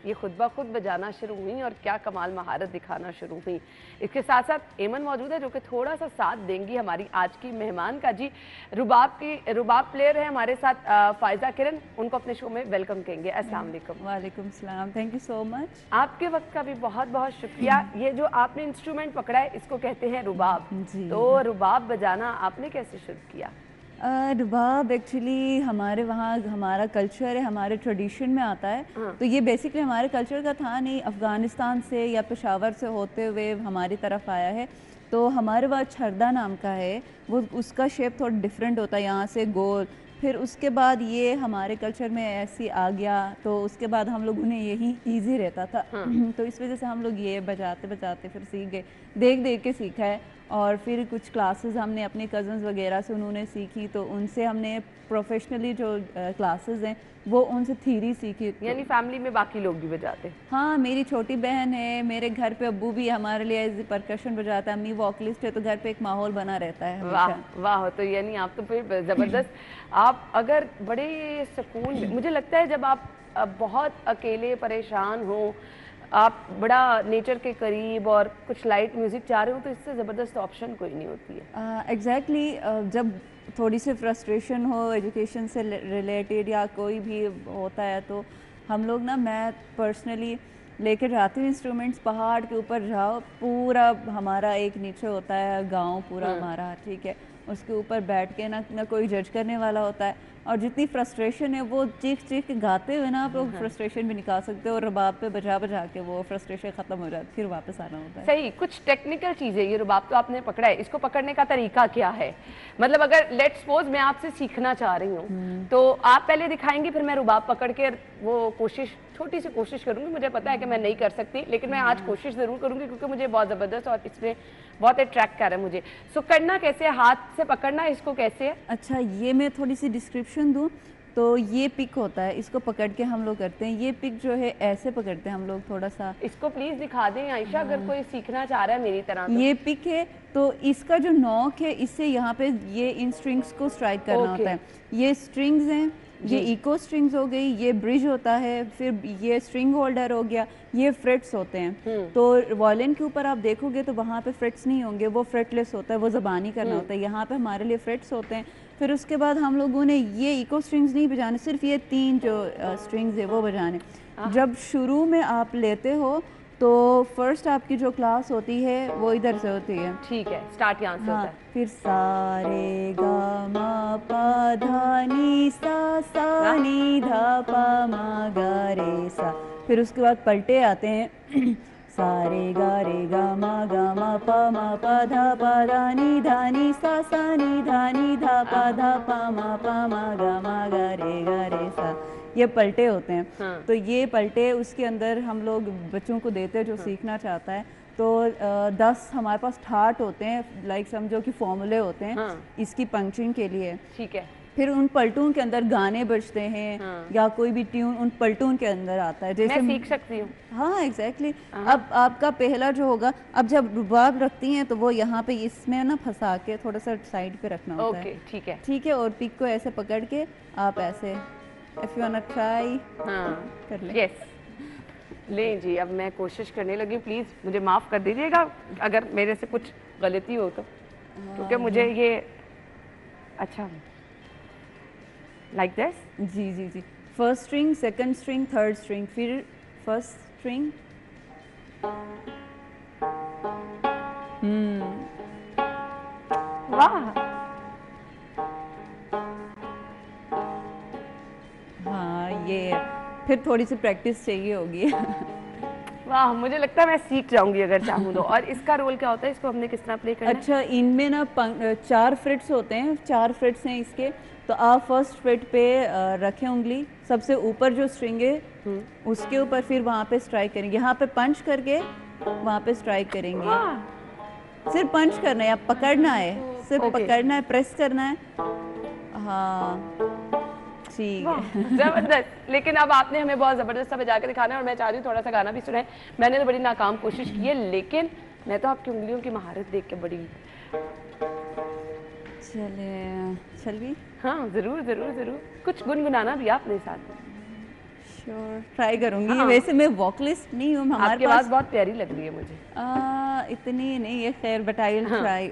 ये खुद ब खुद बजाना शुरू हुई और क्या कमाल महारत दिखाना शुरू हुई। इसके साथ साथ एमन मौजूद है जो कि थोड़ा सा साथ देंगी हमारी आज की मेहमान का। जी रुबाब प्लेयर है हमारे साथ फ़ायज़ा किरण, उनको अपने शो में वेलकम कहेंगे। अस्सलाम वालेकुम। वालेकुम सलाम, थैंक यू सो मच। आपके वक्त का भी बहुत बहुत शुक्रिया। ये जो आपने इंस्ट्रूमेंट पकड़ा है इसको कहते हैं रुबाब, तो रुबाब बजाना आपने कैसे शुरू किया? रुबाब एक्चुअली हमारे वहाँ हमारा कल्चर है, हमारे ट्रेडिशन में आता है। तो ये बेसिकली हमारे कल्चर का था नहीं, अफ़गानिस्तान से या पेशावर से होते हुए हमारी तरफ आया है। तो हमारे वहाँ छरदा नाम का है, वो उसका शेप थोड़ा डिफरेंट होता है, यहाँ से गोल। फिर उसके बाद ये हमारे कल्चर में ऐसी आ गया, तो उसके बाद हम लोग उन्हें यही ईजी रहता था। तो इस वजह से हम लोग ये बजाते बजाते फिर सीख गए, देख देख के सीखा है। और फिर कुछ क्लासेस हमने अपने कज़न्स वगैरह से उन्होंने सीखी, तो उनसे हमने प्रोफेशनली जो क्लासेस हैं वो उनसे थीरी सीखी। यानी फैमिली में बाकी लोग भी बजाते हैं? हाँ, मेरी छोटी बहन है, मेरे घर पे अब्बू भी हमारे लिए एज परकशन बजाता है, अम्मी वॉकलिस्ट है, तो घर पे एक माहौल बना रहता है वाह हमेशा। वाह, तो यानी आप तो फिर ज़बरदस्त। आप अगर बड़े सुकून में, मुझे लगता है जब आप बहुत अकेले परेशान हो, आप बड़ा नेचर के करीब और कुछ लाइट म्यूजिक चाह रहे हो, तो इससे ज़बरदस्त ऑप्शन कोई नहीं होती है। एग्जैक्टली जब थोड़ी सी फ्रस्ट्रेशन हो एजुकेशन से रिलेटेड या कोई भी होता है, तो हम लोग ना, मैं पर्सनली लेकर जाती हूँ इंस्ट्रूमेंट्स, पहाड़ के ऊपर जाओ, पूरा हमारा एक नीचे होता है गांव पूरा हमारा, ठीक है, उसके ऊपर बैठ के ना कोई जज करने वाला होता है, और जितनी फ्रस्ट्रेशन है वो चीख चीख के गाते हुए ना आप लोग फ्रस्ट्रेशन भी निकाल सकते हो, और रबाब पे बजा बजा के वो फ्रस्ट्रेशन ख़त्म हो जाती है, फिर वापस आना होता है। सही, कुछ टेक्निकल चीज़ें, ये रुबाब तो आपने पकड़ा है, इसको पकड़ने का तरीका क्या है? मतलब अगर लेट्स सपोज मैं आपसे सीखना चाह रही हूँ, तो आप पहले दिखाएंगे, फिर मैं रुबाब पकड़ के वो कोशिश, छोटी सी कोशिश करूंगी, मुझे पता है कि मैं नहीं कर सकती, लेकिन मैं आज कोशिश ज़रूर करूंगी क्योंकि मुझे बहुत ज़बरदस्त और इसमें बहुत अट्रैक्ट कर रहा है मुझे। सो करना कैसे है, हाथ से पकड़ना इसको कैसे है? अच्छा, ये मैं थोड़ी सी डिस्क्रिप्शन दूँ तो ये पिक होता है, इसको पकड़ के हम लोग करते हैं। ये पिक जो है ऐसे पकड़ते हैं हम लोग, थोड़ा सा इसको प्लीज दिखा दें आयशा, अगर कोई सीखना चाह रहा है मेरी तरह तो। ये पिक है, तो इसका जो नॉक है, इससे यहाँ पे ये इन स्ट्रिंग्स को स्ट्राइक करना होता है। ये स्ट्रिंग्स हैं, ये इको स्ट्रिंग्स हो गई, ये ब्रिज होता है, फिर ये स्ट्रिंग होल्डर हो गया, ये फ्रेट्स होते हैं। तो वायलिन के ऊपर आप देखोगे तो वहाँ पे फ्रेट्स नहीं होंगे, वो फ्रेटलेस होता है, वो ज़बानी करना होता है। यहाँ पे हमारे लिए फ्रेट्स होते हैं। फिर उसके बाद हम लोगों ने ये इको स्ट्रिंग्स नहीं बजाने, सिर्फ ये 3 जो स्ट्रिंग्स है वो बजाने। जब शुरू में आप लेते हो तो फर्स्ट आपकी जो क्लास होती है वो इधर से होती है, ठीक है, स्टार्ट यहाँ से होता है। फिर सा रे गा मा पा धा नी सा नी धा पा मा गा रे सा। फिर उसके बाद पलटे आते हैं सा रे गा मा पा धा नी सा नी धा पा मा गा रे सा। ये पलटे होते हैं। तो ये पलटे उसके अंदर हम लोग बच्चों को देते हैं जो सीखना चाहता है। तो 10 हमारे पास ठाट होते हैं, लाइक समझो कि फॉर्मूले होते हैं इसकी पंक्चरिंग के लिए। ठीक है। फिर उन पलटों के अंदर गाने बजते हैं या कोई भी ट्यून उन पलटों के अंदर आता है। जैसे मैं सीख सकती हूँ। हाँ एग्जैक्टली। अब आपका पहला जो होगा, अब जब रुबाब रखती हैं तो वो यहाँ पे इसमें ना फंसा के थोड़ा सा साइड पे रखना होता है। ठीक है, ठीक है। और पिक को ऐसे पकड़ के आप ऐसे if you want to try कर ले। यस, ले जी। अब मैं कोशिश करने लगी, प्लीज मुझे माफ कर दीजिएगा अगर मेरे से कुछ गलती हो तो, क्योंकि मुझे ये अच्छा लाइक दिस। जी जी जी। First string, second string, third string, फिर फर्स्ट स्ट्रिंग। वाह। हाँ ये फिर थोड़ी सी प्रैक्टिस चाहिए होगी। वाह, मुझे लगता है मैं सीख जाऊंगी अगर चाहूँ तो। और इसका रोल क्या होता है, इसको हमने किस तरह प्ले करना है? अच्छा, इनमें ना 4 फ्रेट्स होते हैं, 4 फ्रेट्स हैं इसके। तो आप फर्स्ट फ्रेट पे रखें उंगली, सबसे ऊपर जो स्ट्रिंग है उसके ऊपर, फिर वहाँ पे स्ट्राइक करेंगे। यहाँ पे पंच करके वहाँ पे स्ट्राइक करेंगे। सिर्फ पंच करना है, आप पकड़ना है, सिर्फ पकड़ना है, प्रेस करना है। हाँ ठीक है। जबरदस्त। लेकिन अब आपने हमें बहुत जबरदस्त सा बजा के दिखाना है और मैं चाह रही हूँ थोड़ा सा गाना भी सुनाए। मैंने तो बड़ी नाकाम कोशिश की है, लेकिन मैं तो आपकी उंगलियों की महारत देख के बड़ी चल भी। हाँ जरूर जरूर जरूर। कुछ गुनगुनाना भी आपने साथ में। श्योर, ट्राई करूंगी। वैसे मैं वॉकलिस्ट नहीं हूँ, हमारे आपकी आवाज बहुत प्यारी लग रही है मुझे। इतनी नहीं है खैर, बट आई विल ट्राई।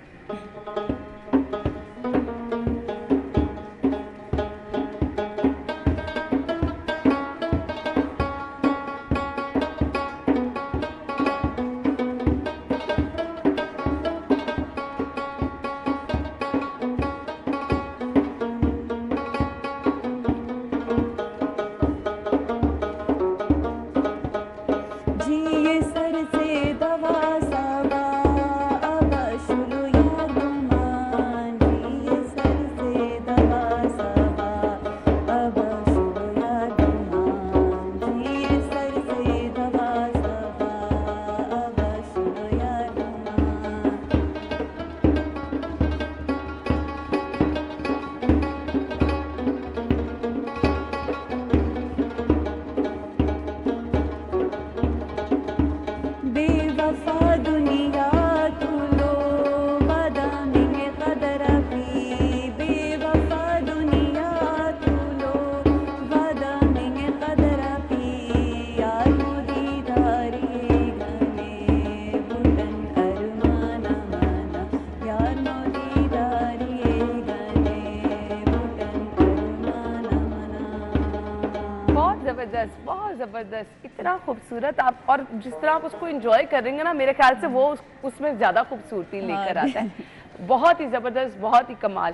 ज़बरदस्त, इतना खूबसूरत आप, और जिस तरह आप उसको एंजॉय करेंगे ना, मेरे ख्याल से वो उसमें ज़्यादा खूबसूरती लेकर आता है। बहुत ही ज़बरदस्त, बहुत ही कमाल।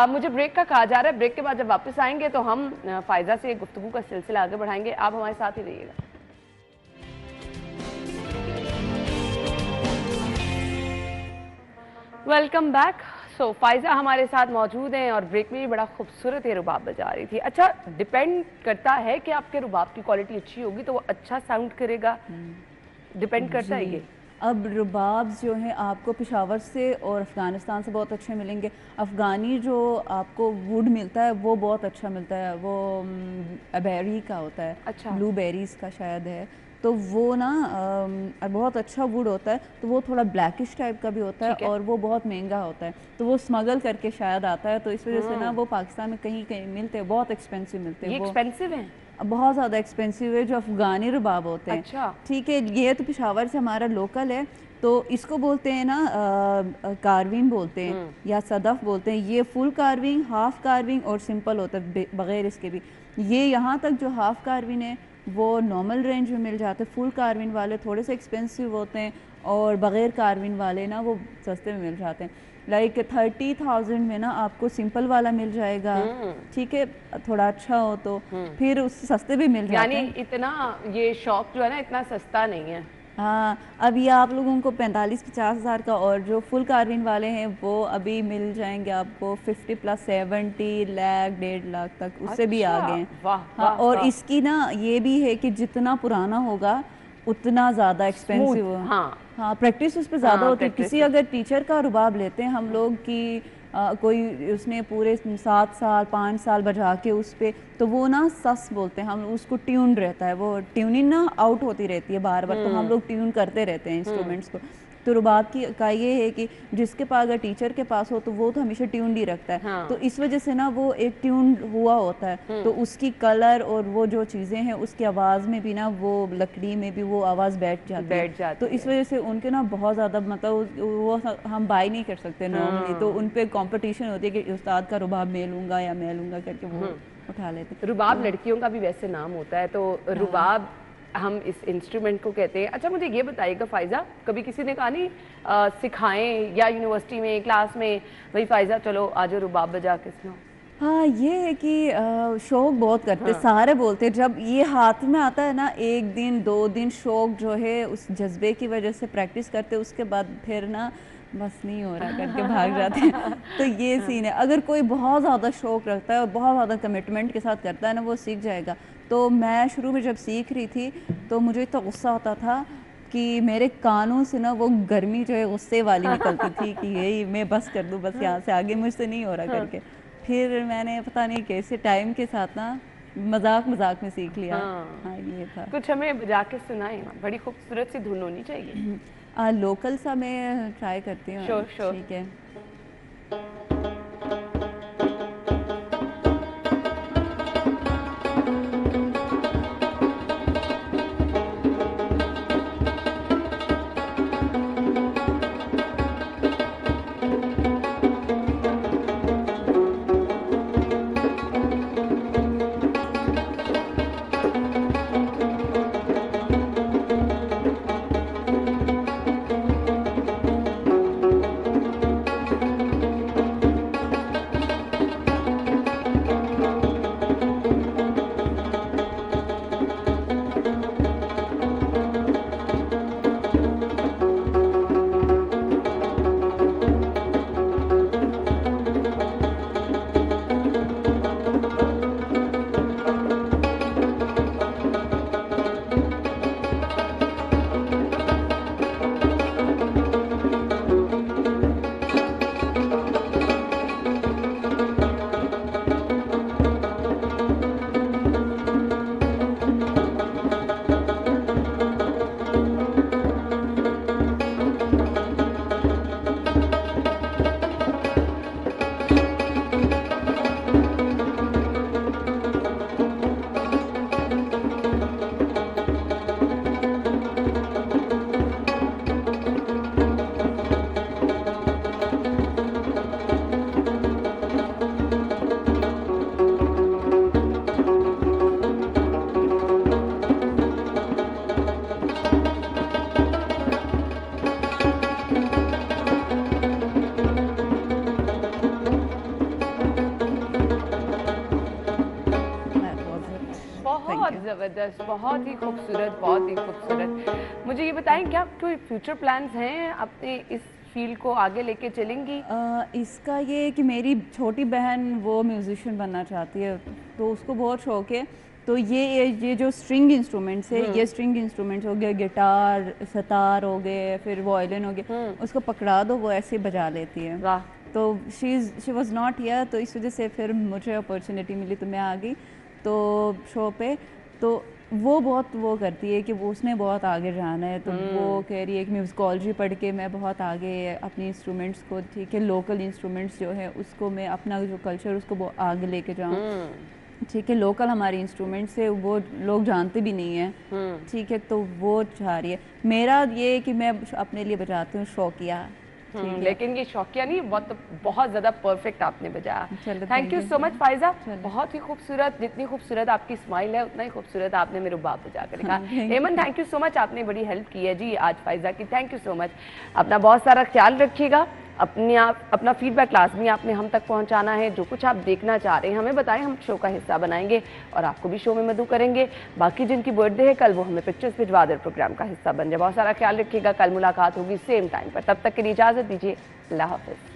मुझे ब्रेक का कहा जा रहा है, ब्रेक के बाद जब वापस आएंगे तो हम फ़ायज़ा से गुफ्तगू का सिलसिला आगे बढ़ाएंगे। आप हमारे साथ ही रहिएगा। Welcome back. सो फ़ायज़ा हमारे साथ मौजूद हैं और ब्रेक में भी बड़ा खूबसूरत ये रुबाब बजा रही थी। अच्छा, डिपेंड करता है कि आपके रुबाब की क्वालिटी अच्छी होगी तो वो अच्छा साउंड करेगा, डिपेंड करता है ये। अब रुबाब जो है आपको पेशावर से और अफ़गानिस्तान से बहुत अच्छे मिलेंगे। अफ़गानी जो आपको वुड मिलता है वो बहुत अच्छा मिलता है, वो बेरी का होता है, अच्छा। ब्लूबेरीज़ का शायद है, तो वो ना बहुत अच्छा वुड होता है, तो वो थोड़ा ब्लैकिश टाइप का भी होता है और वो बहुत महंगा होता है, तो वो स्मगल करके शायद आता है, तो इस वजह से ना वो पाकिस्तान में कहीं कहीं मिलते हैं, बहुत एक्सपेंसिव मिलते हैं। ये वो एक्सपेंसिव है, बहुत ज़्यादा एक्सपेंसिव है जो अफ़गानी रुबाब होते हैं। अच्छा। ठीक है, ये तो पेशावर से हमारा लोकल है, तो इसको बोलते हैं ना कार्विंग बोलते हैं या सदफ बोलते हैं। ये फुल कार्विंग, हाफ कार्विंग और सिंपल होता है बगैर इसके भी। ये यहाँ तक जो हाफ कार्विंग है वो नॉर्मल रेंज में मिल जाते हैं, फुल कार्विंग वाले थोड़े से एक्सपेंसिव होते हैं और बगैर कार्विंग वाले ना वो सस्ते में मिल जाते हैं। लाइक 30,000 में ना आपको सिंपल वाला मिल जाएगा, ठीक है, थोड़ा अच्छा हो तो फिर उससे सस्ते भी मिल जाते हैं। यानी इतना ये शौक जो है ना इतना सस्ता नहीं है। हाँ, अभी आप लोगों को 45-50 हज़ार का, और जो फुल कार्विन वाले हैं वो अभी मिल जाएंगे आपको 50 प्लस 70 लाख 1.5 लाख तक, उससे भी अच्छा, आगे हैं। वाह, हाँ, वाह, और वाह। इसकी ना ये भी है कि जितना पुराना होगा उतना ज़्यादा एक्सपेंसिव हो। हाँ। हाँ, प्रैक्टिस उस पर ज़्यादा होती है। practice किसी अगर टीचर का रुबाब लेते हैं हम लोग की कोई उसने पूरे 7 साल 5 साल बजा के उस पर, तो वो ना सस बोलते हैं हम, उसको ट्यून रहता है, वो ट्यूनिंग ना आउट होती रहती है बार बार, तो हम लोग ट्यून करते रहते हैं इंस्ट्रूमेंट्स को। तो रुबाब का ये है कि जिसके पास अगर टीचर के पास हो तो वो तो हमेशा ट्यून ही रखता है। हाँ। तो इस वजह से ना वो एक ट्यून हुआ होता है, तो उसकी कलर और वो जो चीज़ें हैं उसकी आवाज़ में भी ना, वो लकड़ी में भी वो आवाज़ बैठ जाती है। तो इस वजह से उनके ना बहुत ज़्यादा मतलब वो हम बाय नहीं कर सकते नॉर्मली, तो उन पर कॉम्पिटिशन होती है कि उस्ताद का रुबाब मैं लूँगा या मैं लूँगा करके वो उठा लेते हैं। रुबाब लड़कियों का भी वैसे नाम होता है, तो रुबाब हम इस इंस्ट्रूमेंट को कहते हैं। अच्छा, मुझे ये बताइएगा फ़ायज़ा, कभी किसी ने कहा नहीं सिखाएं या यूनिवर्सिटी में क्लास में, भाई फ़ायज़ा चलो आज रुबाब बजा के सुनाओ? हाँ, ये है कि शौक बहुत करते सारे बोलते हैं, जब ये हाथ में आता है ना 1 दिन 2 दिन शौक जो है उस जज्बे की वजह से प्रैक्टिस करते, उसके बाद फिर ना बस नहीं हो रहा करके भाग जाते हैं। तो ये सीन है, अगर कोई बहुत ज़्यादा शौक रखता है और बहुत ज़्यादा कमिटमेंट के साथ करता है ना, वो सीख जाएगा। तो मैं शुरू में जब सीख रही थी तो मुझे इतना गुस्सा होता था कि मेरे कानों से ना वो गर्मी जो है गुस्से वाली निकलती थी कि यही मैं बस कर दूँ, बस यहाँ से आगे मुझसे नहीं हो रहा करके। फिर मैंने पता नहीं कैसे टाइम के साथ ना मजाक मजाक में सीख लिया। हाँ, ये था। कुछ हमें बजा के सुनाएं, बड़ी खूबसूरत सी धुन होनी चाहिए। लोकल सा मैं ट्राई करती हूँ। Sure sure. ठीक है। ज़बरदस्त, बहुत ही खूबसूरत, बहुत ही खूबसूरत। मुझे ये बताएं क्या कोई फ्यूचर प्लान्स हैं अपने इस फील्ड को आगे लेके चलेंगी? इसका ये है कि मेरी छोटी बहन वो म्यूजिशियन बनना चाहती है, तो उसको बहुत शौक है। तो ये जो स्ट्रिंग इंस्ट्रूमेंट्स है, ये स्ट्रिंग इंस्ट्रूमेंट्स हो गए, गिटार, सतार हो गए, फिर वायलिन हो गए, उसको पकड़ा दो वो ऐसे बजा लेती है। वाह। तो शी वॉज नॉट हियर, तो इस वजह से फिर मुझे अपॉर्चुनिटी मिली तो मैं आ गई तो शो पे। तो वो बहुत वो करती है कि वो उसने बहुत आगे जाना है, तो वो कह रही है कि म्यूजिकोलॉजी पढ़ के मैं बहुत आगे अपने इंस्ट्रूमेंट्स को, ठीक है, लोकल इंस्ट्रूमेंट्स जो है उसको मैं अपना जो कल्चर उसको वो आगे लेके जाऊँ। ठीक है, लोकल हमारे इंस्ट्रूमेंट्स है वो लोग जानते भी नहीं है, ठीक है, तो वो चाह रही है। मेरा ये है कि मैं अपने लिए बजाती हूँ शौकिया, लेकिन ये शौकिया नहीं, बहुत ज़्यादा परफेक्ट आपने बजाया। Thank you so much Pfizer, बहुत ही खूबसूरत। जितनी खूबसूरत आपकी स्माइल है उतना ही खूबसूरत आपने मेरे बाप बजा कर दिखा। हेमन थैंक यू सो मच, आपने बड़ी हेल्प की है जी आज फाइजा की, थैंक यू सो मच। अपना बहुत सारा ख्याल रखिएगा, अपना फीडबैक लाजमी आपने हम तक पहुंचाना है। जो कुछ आप देखना चाह रहे हैं हमें बताएं, हम शो का हिस्सा बनाएंगे और आपको भी शो में मदद करेंगे। बाकी जिनकी बर्थडे है कल, वो हमें पिक्चर्स भिजवा दें, प्रोग्राम का हिस्सा बन जाए। बहुत सारा ख्याल रखिएगा, कल मुलाकात होगी सेम टाइम पर, तब तक के लिए इजाज़त दीजिए, अल्लाह हाफिज़।